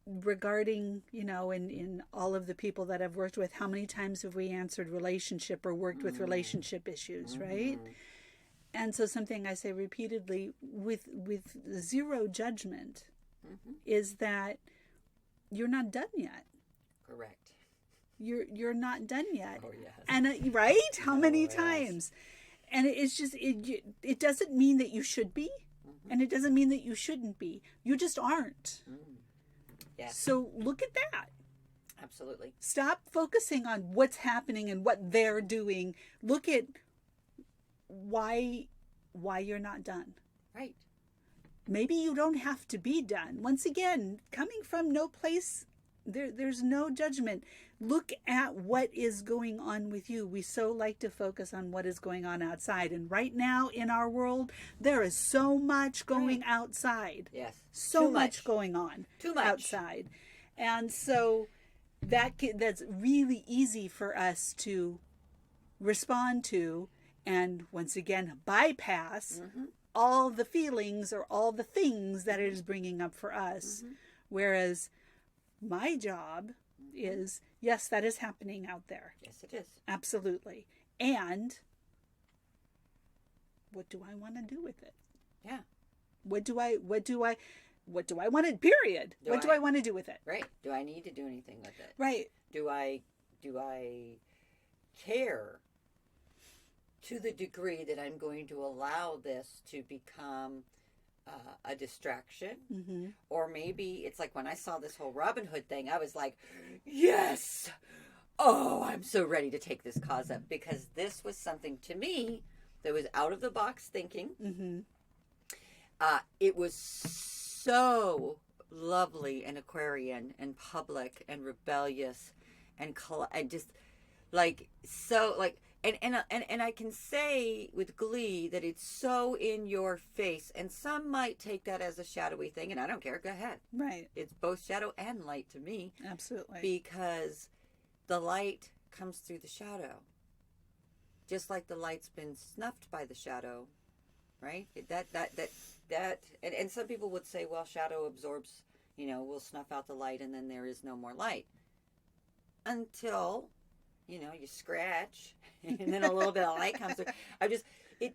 Regarding, in all of the people that I've worked with, how many times have we answered relationship or worked with relationship issues, right? And so something I say repeatedly with zero judgment is that you're not done yet. Correct. You're not done yet. Oh, yes. And right? How many times? And it's just it doesn't mean that you should be, and it doesn't mean that you shouldn't be. You just aren't. Yes. So look at that. Absolutely. Stop focusing on what's happening and what they're doing. Look at why you're not done. Right. Maybe you don't have to be done. Once again, coming from no place, there's no judgment. Look at what is going on with you. We so like to focus on what is going on outside. And right now in our world, there is so much going outside. Yes. So much going on outside. And so that's really easy for us to respond to and once again bypass all the feelings or all the things that it is bringing up for us. Whereas my job is, yes, that is happening out there. Yes, it is. Absolutely. And what do I want to do with it? Yeah. What do I what do I want to, period. What do I want to do with it? Right. Do I need to do anything with it? Right. Do I care to the degree that I'm going to allow this to become a distraction? Mm-hmm. Or maybe it's like when I saw this whole Robin Hood thing, I was like, yes! Oh, I'm so ready to take this cause up, because this was something to me that was out of the box thinking. Mm-hmm. It was so lovely and Aquarian and public and rebellious and just like so like and I can say with glee that it's so in your face, and some might take that as a shadowy thing, and I don't care. Go ahead. Right. It's both shadow and light to me. Absolutely. Because the light comes through the shadow, just like the light's been snuffed by the shadow, right? And some people would say, well, shadow absorbs, will snuff out the light and then there is no more light. Until, you scratch and then a little bit of light comes through.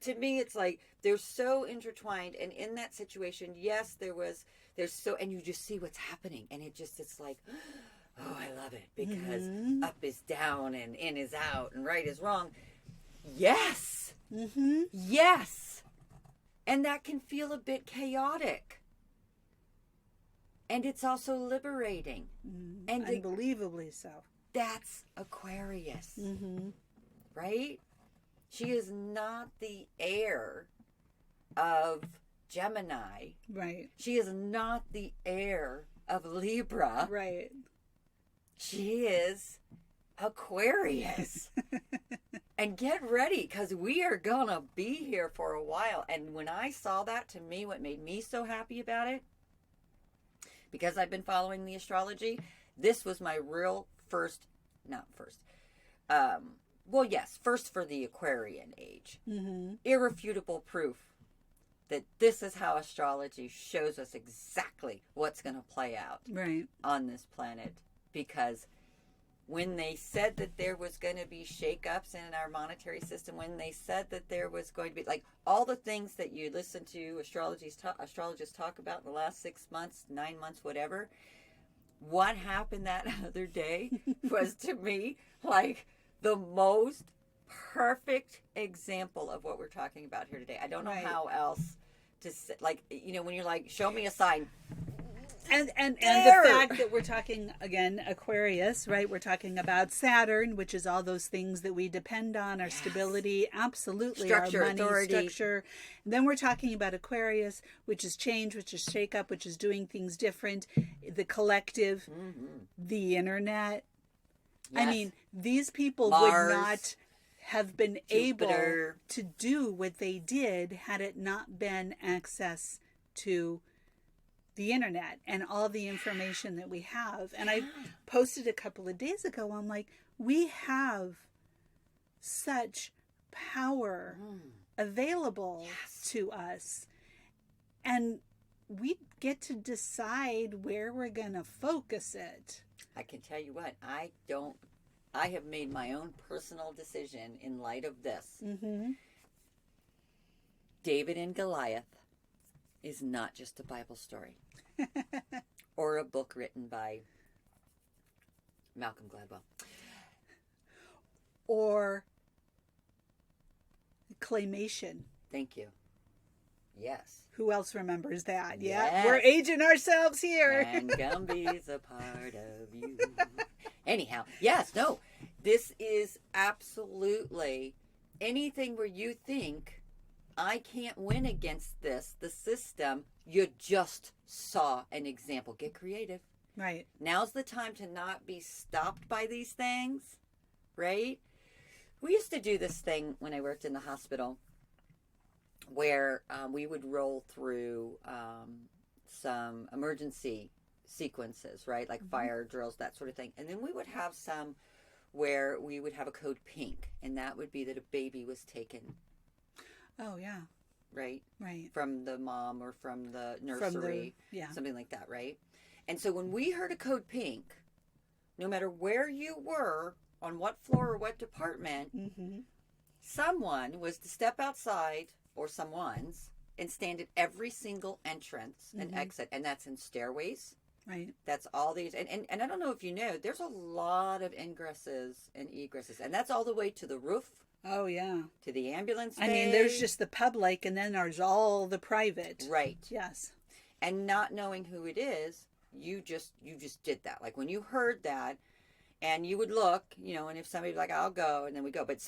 To me, it's like they're so intertwined. And in that situation, yes, and you just see what's happening. And it's like, oh, I love it, because mm-hmm. up is down and in is out and right is wrong. Yes. Mm-hmm. Yes. And that can feel a bit chaotic. And it's also liberating. And unbelievably so. That's Aquarius. Mm-hmm. Right? She is not the heir of Gemini. Right. She is not the heir of Libra. Right. She is Aquarius. And get ready, because we are going to be here for a while. And when I saw that, to me, what made me so happy about it, because I've been following the astrology, this was my real first for the Aquarian age. Mm-hmm. Irrefutable proof that this is how astrology shows us exactly what's going to play out on this planet. Because when they said that there was going to be shakeups in our monetary system, when they said that there was going to be, like, all the things that you listen to astrologists talk about in the last 6 months, 9 months, whatever, what happened that other day was, to me, like the most perfect example of what we're talking about here today. I don't know how else to say, like, when you're like, show me a sign. And the fact that we're talking, again, Aquarius, right? We're talking about Saturn, which is all those things that we depend on, our stability, absolutely, structure, our money, authority. structure. And then we're talking about Aquarius, which is change, which is shake up, which is doing things different, the collective, the internet. Yes. I mean, these people Mars, would not have been Jupiter. able to do what they did had it not been access to the internet and all the information that we have. And I posted a couple of days ago, I'm like, we have such power available to us, and we get to decide where we're going to focus it. I can tell you what, I have made my own personal decision in light of this. Mm-hmm. David and Goliath is not just a Bible story or a book written by Malcolm Gladwell or claymation. Thank you. Yes. Who else remembers that? Yes. Yeah, we're aging ourselves here. And Gumby's a part of you. Anyhow, yes, no, this is absolutely anything where you think, I can't win against this, the system. You just saw an example. Get creative. Right. Now's the time to not be stopped by these things, right? We used to do this thing when I worked in the hospital where we would roll through some emergency sequences, right? Like fire drills, that sort of thing. And then we would have some where we would have a code pink, and that would be that a baby was taken. Oh, yeah. Right? Right. From the mom or from the nursery. Something like that, right? And so when we heard a code pink, no matter where you were, on what floor or what department, someone was to step outside, or someone's, and stand at every single entrance and exit, and that's in stairways. Right. That's all these, and I don't know if you know, there's a lot of ingresses and egresses, and that's all the way to the roof. Oh, yeah. To the ambulance bay. I mean, there's just the public, and then there's all the private. Right. Yes. And not knowing who it is, you just did that. Like when you heard that, and you would look, you know, and if somebody was like, I'll go, and then we go. But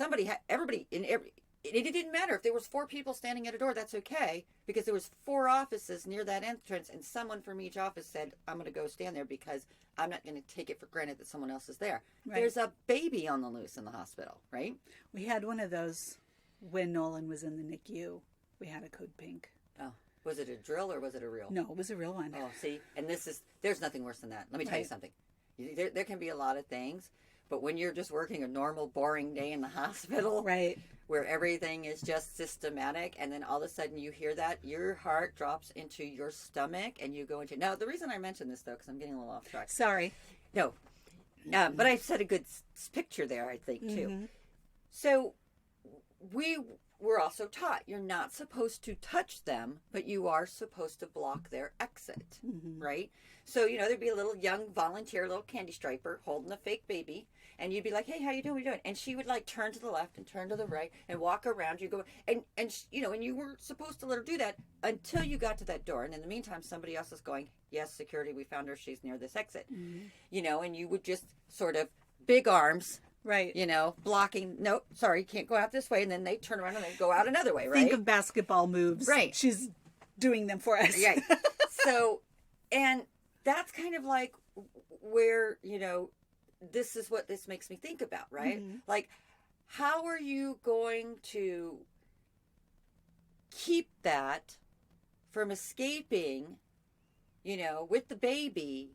everybody it didn't matter if there was 4 people standing at a door. That's okay, because there was 4 offices near that entrance, and someone from each office said, I'm going to go stand there because I'm not going to take it for granted that someone else is there. Right. There's a baby on the loose in the hospital, right? We had one of those when Nolan was in the NICU. We had a code pink. Oh, was it a drill or was it a real? No, it was a real one. Oh, see, and there's nothing worse than that. Let me tell you something. There can be a lot of things, but when you're just working a normal, boring day in the hospital, right, where everything is just systematic, and then all of a sudden you hear that, your heart drops into your stomach, and you go into... Now, the reason I mention this, though, because I'm getting a little off track. Sorry. No. But I set a good picture there, I think, too. So, we were also taught you're not supposed to touch them, but you are supposed to block their exit, right? So, you know, there'd be a little young volunteer, little candy striper holding a fake baby, and you'd be like, hey, how you doing? What are you doing? And she would like turn to the left and turn to the right and walk around you, go, and you know, and you weren't supposed to let her do that until you got to that door. And in the meantime, somebody else is going, yes, security, we found her. She's near this exit, you know, and you would just sort of big arms, right, you know, blocking, no, sorry, can't go out this way. And then they turn around and they go out another way, right? Think of basketball moves. Right. She's doing them for us. Right. So, and that's kind of like where, you know, this is what this makes me think about, right? Like, how are you going to keep that from escaping, you know, with the baby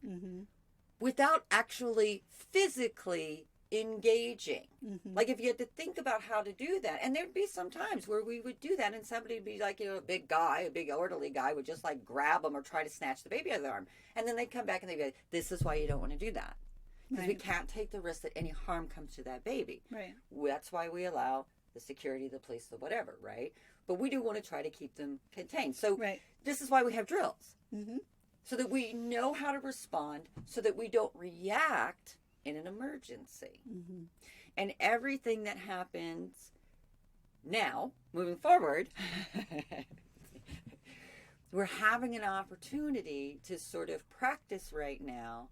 without actually physically engaging? Like, if you had to think about how to do that, and there'd be some times where we would do that and somebody would be like, you know, a big elderly guy would just like grab them or try to snatch the baby out of their arm, and then they'd come back and they'd be like, this is why you don't want to do that, because we can't take the risk that any harm comes to that baby. Right. That's why we allow the security, the police, the whatever, right? But we do want to try to keep them contained. So this is why we have drills, so that we know how to respond, so that we don't react in an emergency. And everything that happens now, moving forward, we're having an opportunity to sort of practice right now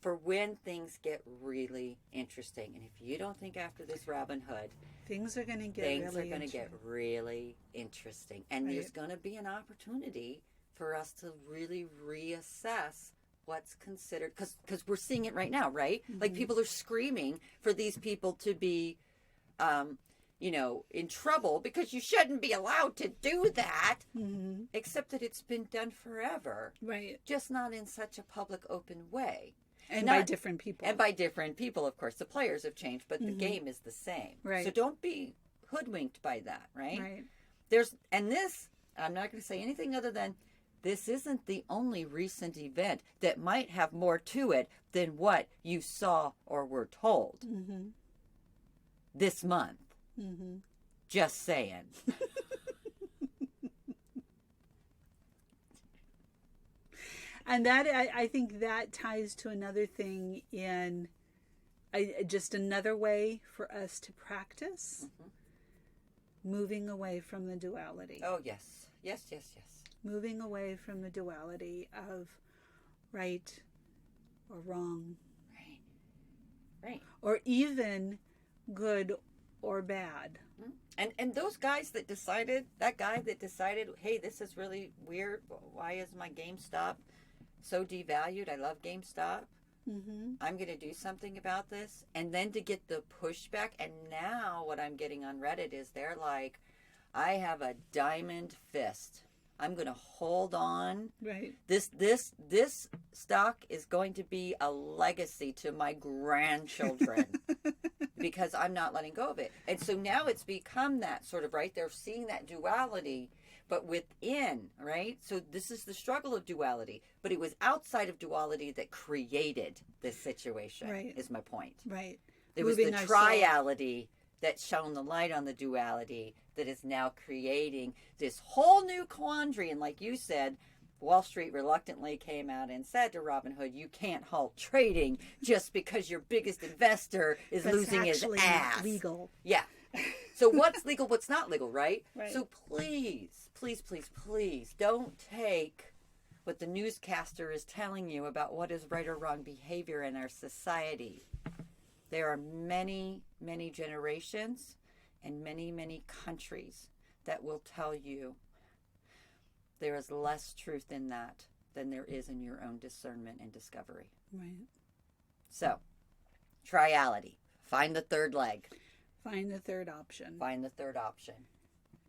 for when things get really interesting. And if you don't think after this Robin Hood, things are going to get really interesting. And there's going to be an opportunity for us to really reassess what's considered, because we're seeing it right now, right? Like, people are screaming for these people to be, you know, in trouble, because you shouldn't be allowed to do that, except that it's been done forever. Right. Just not in such a public, open way. And by different people. And by different people, of course. The players have changed, but the game is the same. Right. So don't be hoodwinked by that, right? Right. I'm not going to say anything other than, this isn't the only recent event that might have more to it than what you saw or were told this month. Just saying. And that, I think that ties to another thing in just another way for us to practice moving away from the duality. Oh, yes. Yes, yes, yes. Moving away from the duality of right or wrong. Right. Right. Or even good or bad. And those guys that decided, that guy that decided, hey, this is really weird. Why is my GameStop so devalued? I love GameStop. I'm going to do something about this. And then to get the pushback. And now what I'm getting on Reddit is they're like, I have a diamond fist. I'm going to hold on. Right. This stock is going to be a legacy to my grandchildren because I'm not letting go of it. And so now it's become that sort of, right? They're seeing that duality, but within, right? So this is the struggle of duality, but it was outside of duality that created this situation, right? Is my point. Right. It was the triality that shone the light on the duality that is now creating this whole new quandary. And like you said, Wall Street reluctantly came out and said to Robin Hood, you can't halt trading just because your biggest investor is losing his ass. Not legal. Yeah. So what's legal, what's not legal, right? Right. So please, please, please, please don't take what the newscaster is telling you about what is right or wrong behavior in our society. There are many, many generations and many, many countries that will tell you there is less truth in that than there is in your own discernment and discovery. Right. So, triality. Find the third leg. Find the third option. Find the third option.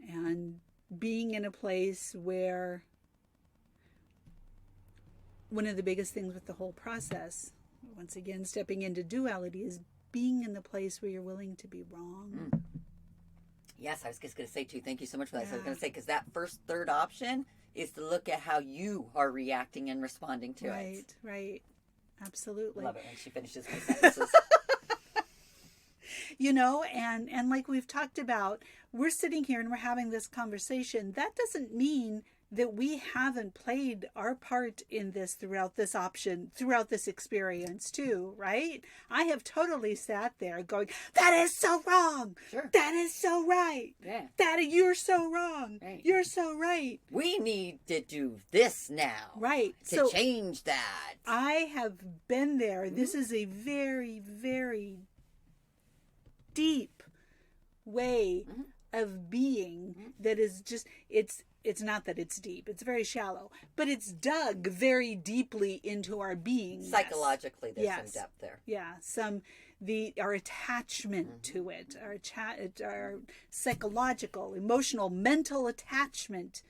And being in a place where one of the biggest things with the whole process, once again, stepping into duality, is being in the place where you're willing to be wrong. Mm. Yes, I was just going to say too, thank you so much for that. Yeah. So I was going to say, because that third option is to look at how you are reacting and responding to it. Right. Absolutely. Love it when she finishes my sentences. And like we've talked about, we're sitting here and we're having this conversation. That doesn't mean that we haven't played our part in this throughout this experience too, right? I have totally sat there going, that is so wrong. Sure. That is so right. Yeah. You're so wrong. Right. You're so right. We need to do this now. Right. To change that. I have been there. Mm-hmm. This is a very, very deep way of being that is just, it's not that it's deep, it's very shallow, but it's dug very deeply into our being. Psychologically, there's some depth there. Yeah, our attachment to it, our psychological, emotional, mental attachment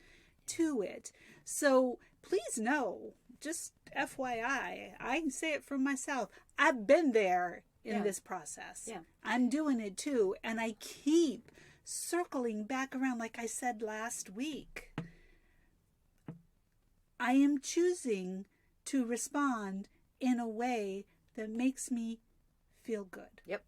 to it. So please know, just FYI, I can say it for myself, I've been there in this process. Yeah. I'm doing it too, and I keep circling back around, like I said last week. I am choosing to respond in a way that makes me feel good. Yep.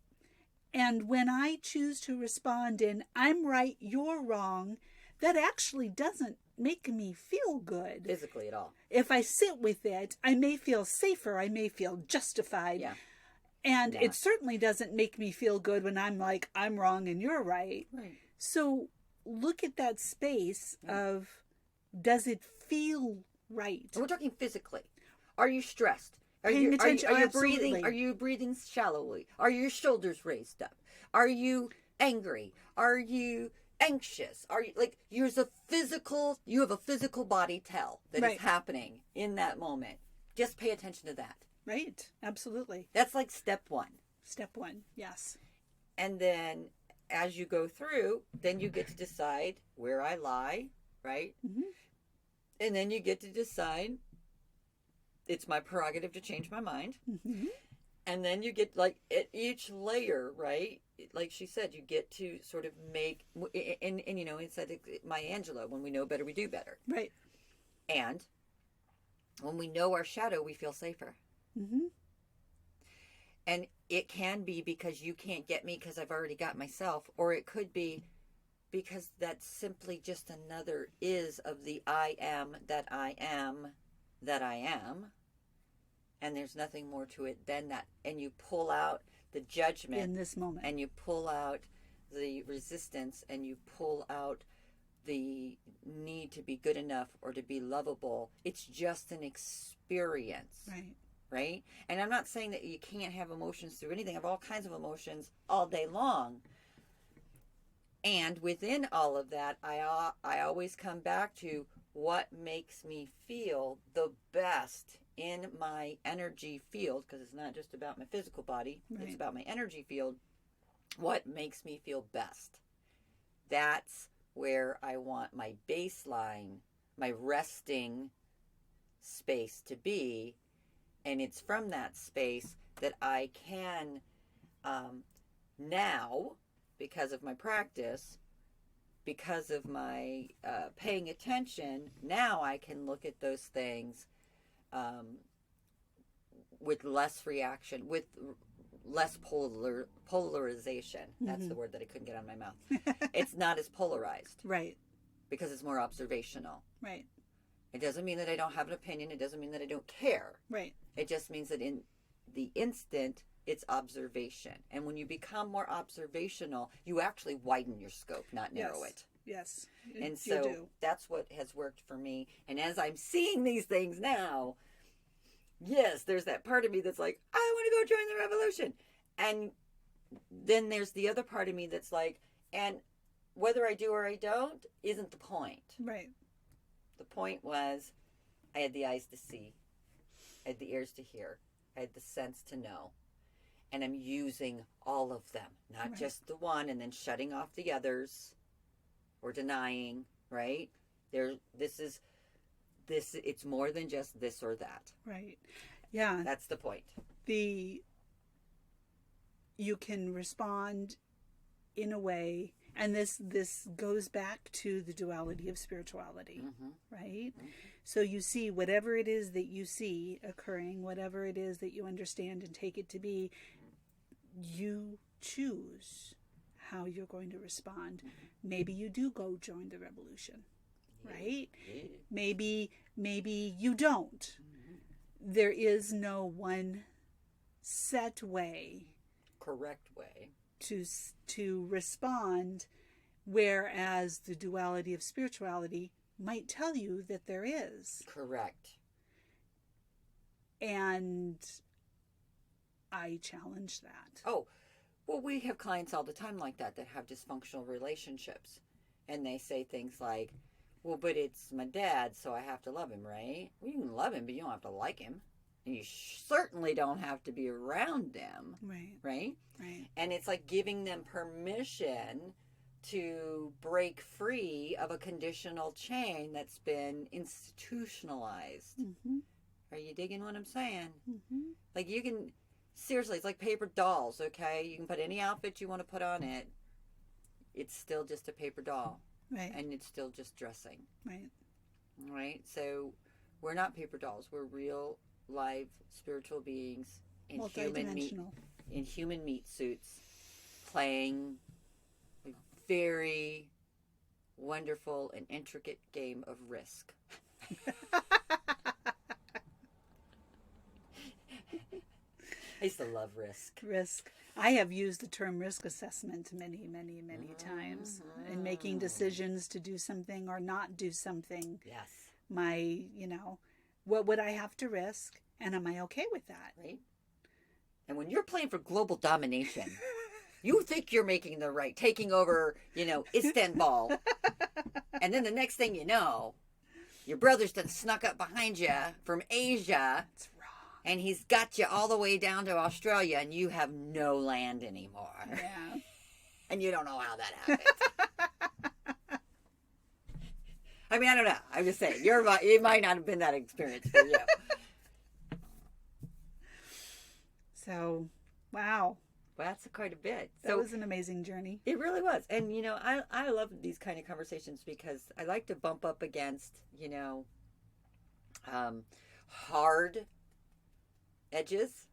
And when I choose to respond in, I'm right, you're wrong, that actually doesn't make me feel good. Physically at all. If I sit with it, I may feel safer, I may feel justified. Yeah. And it certainly doesn't make me feel good when I'm like, I'm wrong and you're right. Right. So look at that space of, does it feel right? And we're talking physically. Are you stressed? Are Paying you attention, are you absolutely. breathing? Are you breathing shallowly? Are your shoulders raised up? Are you angry? Are you anxious? Are you you have a physical body tell that is happening in that moment. Just pay attention to that. Right. Absolutely. That's like step one. Step one. Yes. And then as you go through, then you get to decide where I lie, right? Mm-hmm. And then you get to decide it's my prerogative to change my mind. Mm-hmm. And then you get at each layer, right? Like she said, you get to sort of make, and it's like Maya Angelou, when we know better, we do better. Right. And when we know our shadow, we feel safer. Mm-hmm. And it can be because you can't get me because I've already got myself, or it could be because that's simply just another is of the I am that I am that I am, and there's nothing more to it than that. And you pull out the judgment in this moment, and you pull out the resistance, and you pull out the need to be good enough or to be lovable. It's just an experience. Right? And I'm not saying that you can't have emotions through anything. I have all kinds of emotions all day long. And within all of that, I always come back to what makes me feel the best in my energy field, because it's not just about my physical body. It's about my energy field. What makes me feel best? That's where I want my baseline, my resting space to be. And it's from that space that I can now, because of my practice, because of my paying attention, now I can look at those things with less reaction, with less polarization. That's the word that I couldn't get out of my mouth. It's not as polarized. Right. Because it's more observational. Right. It doesn't mean that I don't have an opinion. It doesn't mean that I don't care. Right. It just means that in the instant, it's observation. And when you become more observational, you actually widen your scope, not narrow it. Yes. And so that's what has worked for me. And as I'm seeing these things now, yes, there's that part of me that's like, I want to go join the revolution. And then there's the other part of me that's like, and whether I do or I don't isn't the point. Right. The point was I had the eyes to see. I had the ears to hear. I had the sense to know. And I'm using all of them, not just the one and then shutting off the others or denying, right? It's more than just this or that. Right. Yeah. That's the point. You can respond in a way, and this goes back to the duality of spirituality, right? So you see whatever it is that you see occurring, whatever it is that you understand and take it to be, you choose how you're going to respond. Maybe you do go join the revolution, right? Maybe you don't. There is no one set way, correct way to respond, whereas the duality of spirituality might tell you that there is. Correct. And I challenge that. Oh, well, we have clients all the time like that have dysfunctional relationships. And they say things like, well, but it's my dad, so I have to love him, right? Well, you can love him, but you don't have to like him. And you certainly don't have to be around them. Right. Right? Right. And it's like giving them permission to break free of a conditional chain that's been institutionalized. Are you digging what I'm saying? Like you can, seriously, it's like paper dolls, okay? You can put any outfit you want to put on it. It's still just a paper doll. Right. And it's still just dressing. Right. Right? So we're not paper dolls. We're real, live, spiritual beings in human meat suits playing a very wonderful and intricate game of Risk. I used to love Risk. Risk. I have used the term risk assessment many, many, many times in making decisions to do something or not do something. Yes. What would I have to risk? And am I okay with that? Right. And when you're playing for global domination, you think you're taking over, Istanbul. And then the next thing you know, your brother's done snuck up behind you from Asia. That's wrong. And he's got you all the way down to Australia, and you have no land anymore. Yeah. And you don't know how that happened. I mean, I don't know. I'm just saying, it might not have been that experience for you. So, wow. Well, that's quite a bit. That was an amazing journey. It really was. And, I love these kind of conversations because I like to bump up against, hard edges.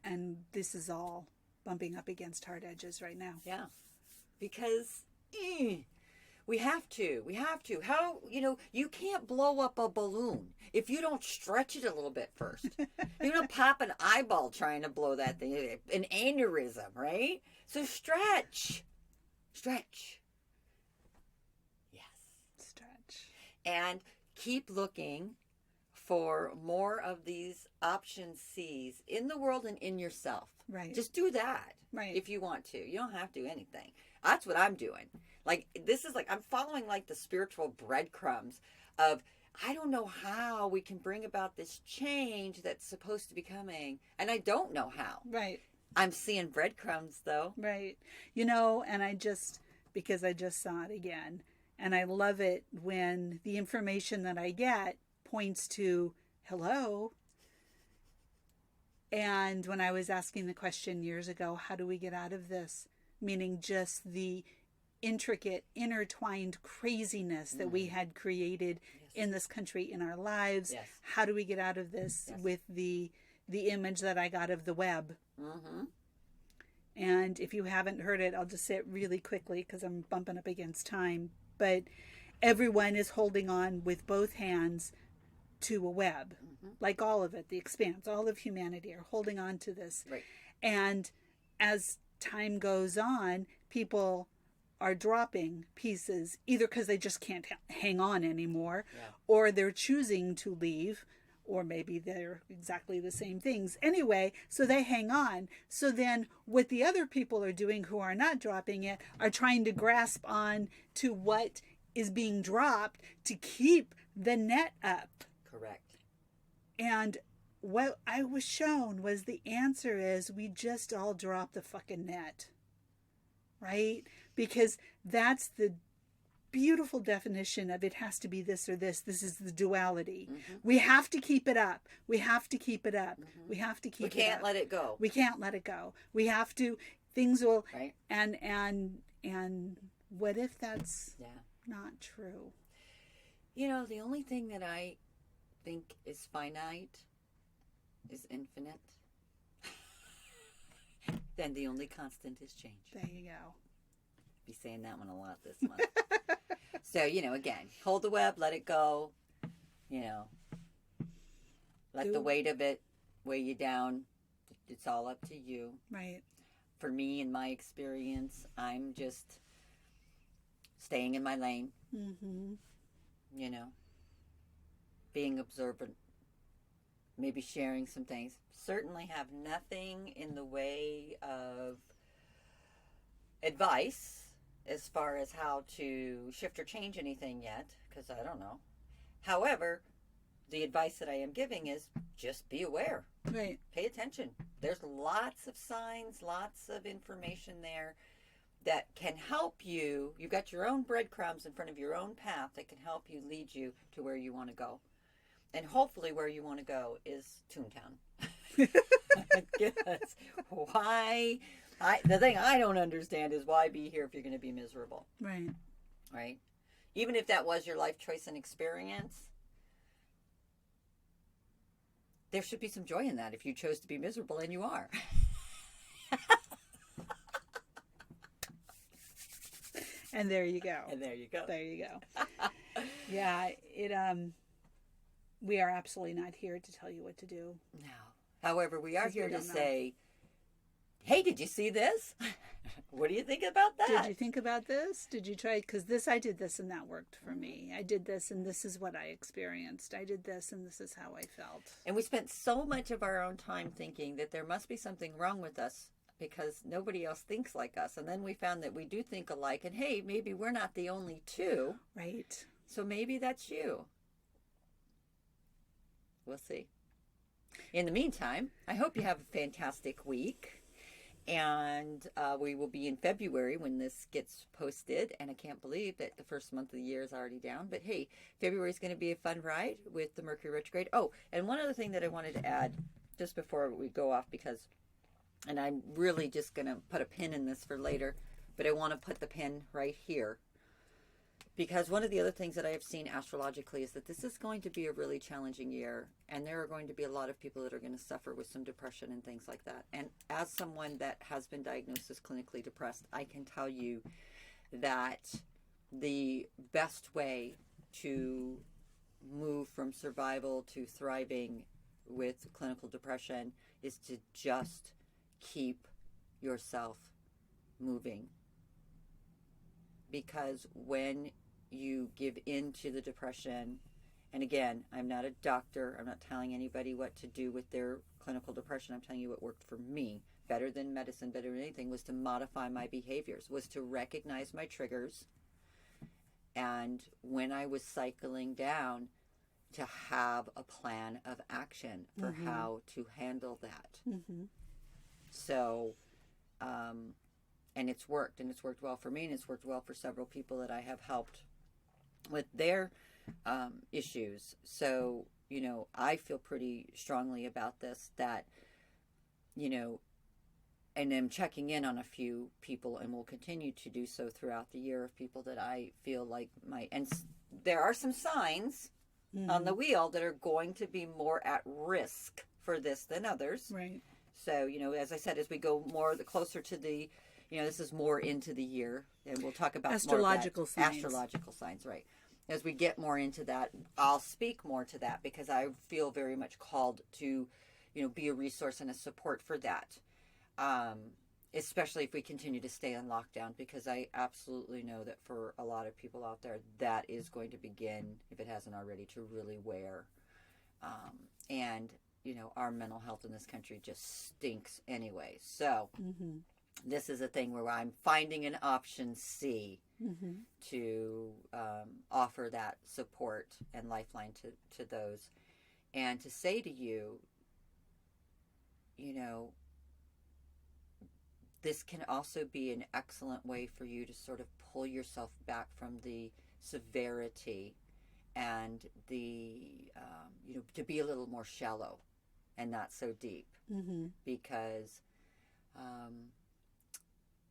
And this is all bumping up against hard edges right now. Yeah. Because we have to. How, you can't blow up a balloon if you don't stretch it a little bit first. You're going to pop an eyeball trying to blow that thing, an aneurysm, right? So stretch. Yes. Stretch. And keep looking for more of these option C's in the world and in yourself. Right. Just do that. Right. If you want to. You don't have to do anything. That's what I'm doing. Like, this is I'm following the spiritual breadcrumbs of, I don't know how we can bring about this change that's supposed to be coming. And I don't know how. Right. I'm seeing breadcrumbs, though. Right. And because I just saw it again. And I love it when the information that I get points to, hello. And when I was asking the question years ago, how do we get out of this? Meaning just the intricate, intertwined craziness that we had created in this country, in our lives. Yes. How do we get out of this with the image that I got of the web? And if you haven't heard it, I'll just say it really quickly because I'm bumping up against time. But everyone is holding on with both hands to a web, like all of it, the expanse, all of humanity are holding on to this. Right. And as time goes on, people are dropping pieces either because they just can't hang on anymore, or they're choosing to leave, or maybe they're exactly the same things anyway, so they hang on. So then what the other people are doing who are not dropping it are trying to grasp on to what is being dropped to keep the net up. Correct. And what I was shown was the answer is we just all drop the fucking net. Right? Because that's the beautiful definition of it has to be this or this. This is the duality. We have to keep it up. We have to keep it up. We have to keep it up. We can't let it go. We can't let it go. We have to, things will, right. And what if that's not true? You know, the only thing that I think is finite is infinite. Then the only constant is change. There you go. Be saying that one a lot this month. So, you know, again, hold the web, let it go. You know, let the weight of it weigh you down. It's all up to you. Right. For me, in my experience, I'm just staying in my lane. You know, being observant. Maybe sharing some things. Certainly have nothing in the way of advice as far as how to shift or change anything yet, because I don't know. However, the advice that I am giving is just be aware. Right. Pay attention. There's lots of signs, lots of information there that can help you. You've got your own breadcrumbs in front of your own path that can help you, lead you to where you want to go. And hopefully where you want to go is Toontown. Yes. Why? The thing I don't understand is why be here if you're going to be miserable. Right. Right? Even if that was your life choice and experience, there should be some joy in that if you chose to be miserable, and you are. And there you go. And there you go. There you go. Yeah, we are absolutely not here to tell you what to do. No. However, we are here to say, hey, did you see this? What do you think about that? Did you think about this? Did you try? Because I did this and that worked for me. I did this and this is what I experienced. I did this and this is how I felt. And we spent so much of our own time thinking that there must be something wrong with us because nobody else thinks like us. And then we found that we do think alike. And hey, maybe we're not the only two. Right. So maybe that's you. We'll see. In the meantime, I hope you have a fantastic week. And we will be in February when this gets posted. And I can't believe that the first month of the year is already down. But hey, February is going to be a fun ride with the Mercury retrograde. Oh, and one other thing that I wanted to add just before we go off, because, and I'm really just going to put a pin in this for later, but I want to put the pin right here. Because one of the other things that I have seen astrologically is that this is going to be a really challenging year. And there are going to be a lot of people that are going to suffer with some depression and things like that. And as someone that has been diagnosed as clinically depressed, I can tell you that the best way to move from survival to thriving with clinical depression is to just keep yourself moving. Because when you give in to the depression, and again, I'm not a doctor, I'm not telling anybody what to do with their clinical depression, I'm telling you what worked for me, better than medicine, better than anything, was to modify my behaviors, was to recognize my triggers, and when I was cycling down, to have a plan of action for how to handle that. So, and it's worked well for me, and it's worked well for several people that I have helped with their issues. So, you know, I feel pretty strongly about this, that, you know, and I'm checking in on a few people and will continue to do so throughout the year of people that I feel like there are some signs on the wheel that are going to be more at risk for this than others. Right. So, as I said, as we go more closer to the, this is more into the year, and we'll talk about astrological signs. Astrological signs, right. As we get more into that, I'll speak more to that because I feel very much called to, be a resource and a support for that. Especially if we continue to stay on lockdown, because I absolutely know that for a lot of people out there, that is going to begin, if it hasn't already, to really wear. And, our mental health in this country just stinks anyway. So this is a thing where I'm finding an option C to offer that support and lifeline to those. And to say to you, this can also be an excellent way for you to sort of pull yourself back from the severity and the, to be a little more shallow and not so deep. Because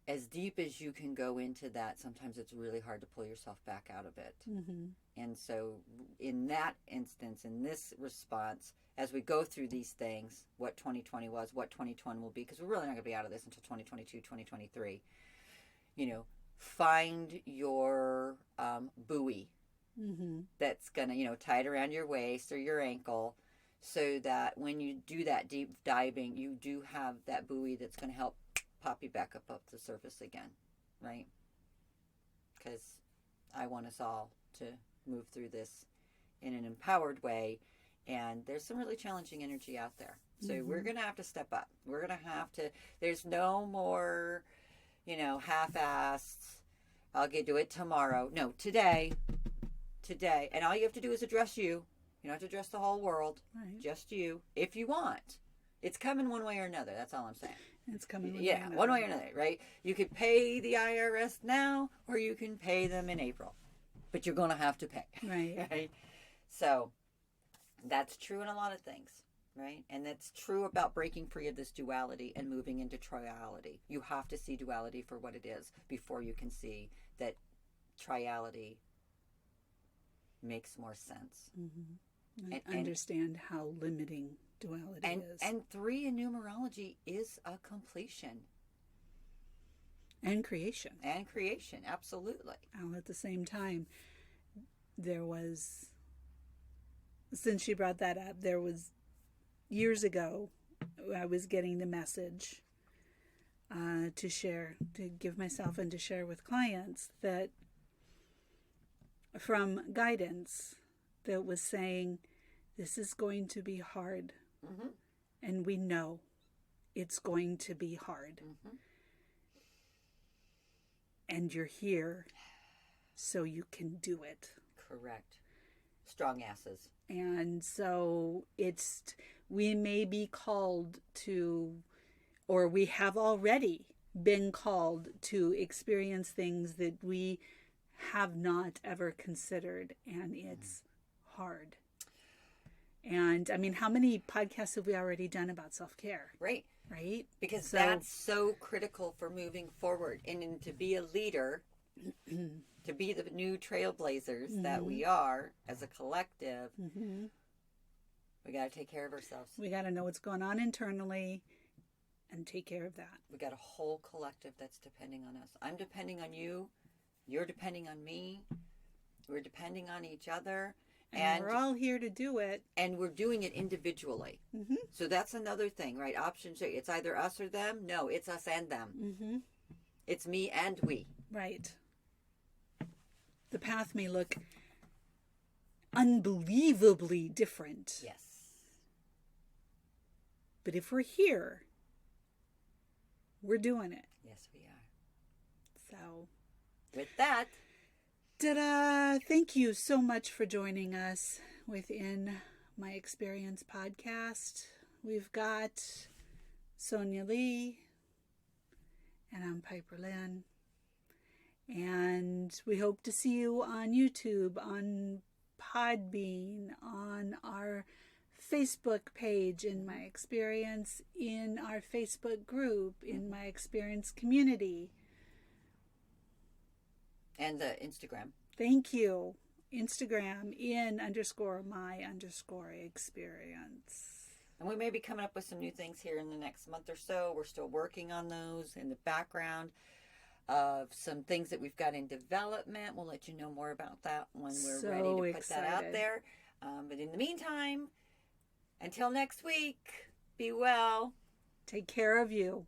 as deep as you can go into that, sometimes it's really hard to pull yourself back out of it. And so in that instance, in this response, as we go through these things, what 2020 was, what 2021 will be, because we're really not going to be out of this until 2022, 2023, find your buoy that's going to, tie it around your waist or your ankle, so that when you do that deep diving, you do have that buoy that's going to help pop you back up the surface again, right? Because I want us all to move through this in an empowered way. And there's some really challenging energy out there. So we're going to have to step up. We're going to have to, there's no more, half-assed, I'll get to it tomorrow. No, today. And all you have to do is address you. You don't have to address the whole world. Right. Just you, if you want. It's coming one way or another. That's all I'm saying. It's coming one way or another, right? You could pay the IRS now, or you can pay them in April. But you're going to have to pay. Right? So that's true in a lot of things, right? And that's true about breaking free of this duality and moving into triality. You have to see duality for what it is before you can see that triality makes more sense. And understand how limiting duality is. And 3 in numerology is a completion. And creation. Absolutely. All at the same time. There was, since she brought that up, there was years ago, I was getting the message to share, to give myself and to share with clients, that from guidance that was saying, this is going to be hard. And we know it's going to be hard. And you're here so you can do it. Correct. Strong asses. And so we may be called to, or we have already been called to experience things that we have not ever considered, and it's hard. And I mean, how many podcasts have we already done about self-care? Right. Because that's so critical for moving forward. And to be a leader, to be the new trailblazers that we are as a collective, we got to take care of ourselves. We got to know what's going on internally and take care of that. We got a whole collective that's depending on us. I'm depending on you. You're depending on me. We're depending on each other. And we're all here to do it. And we're doing it individually. So that's another thing, right? Option C. It's either us or them. No, it's us and them. It's me and we. Right. The path may look unbelievably different. Yes. But if we're here, we're doing it. Yes, we are. So, with that, ta-da! Thank you so much for joining us within My Experience podcast. We've got Sonia Lee, and I'm Piper Lynn. And we hope to see you on YouTube, on Podbean, on our Facebook page, in My Experience, in our Facebook group, in My Experience community. And the Instagram. Thank you. Instagram in _my_experience. And we may be coming up with some new things here in the next month or so. We're still working on those in the background of some things that we've got in development. We'll let you know more about that when we're So ready to put that out excited. there. But in the meantime, until next week, be well. Take care of you.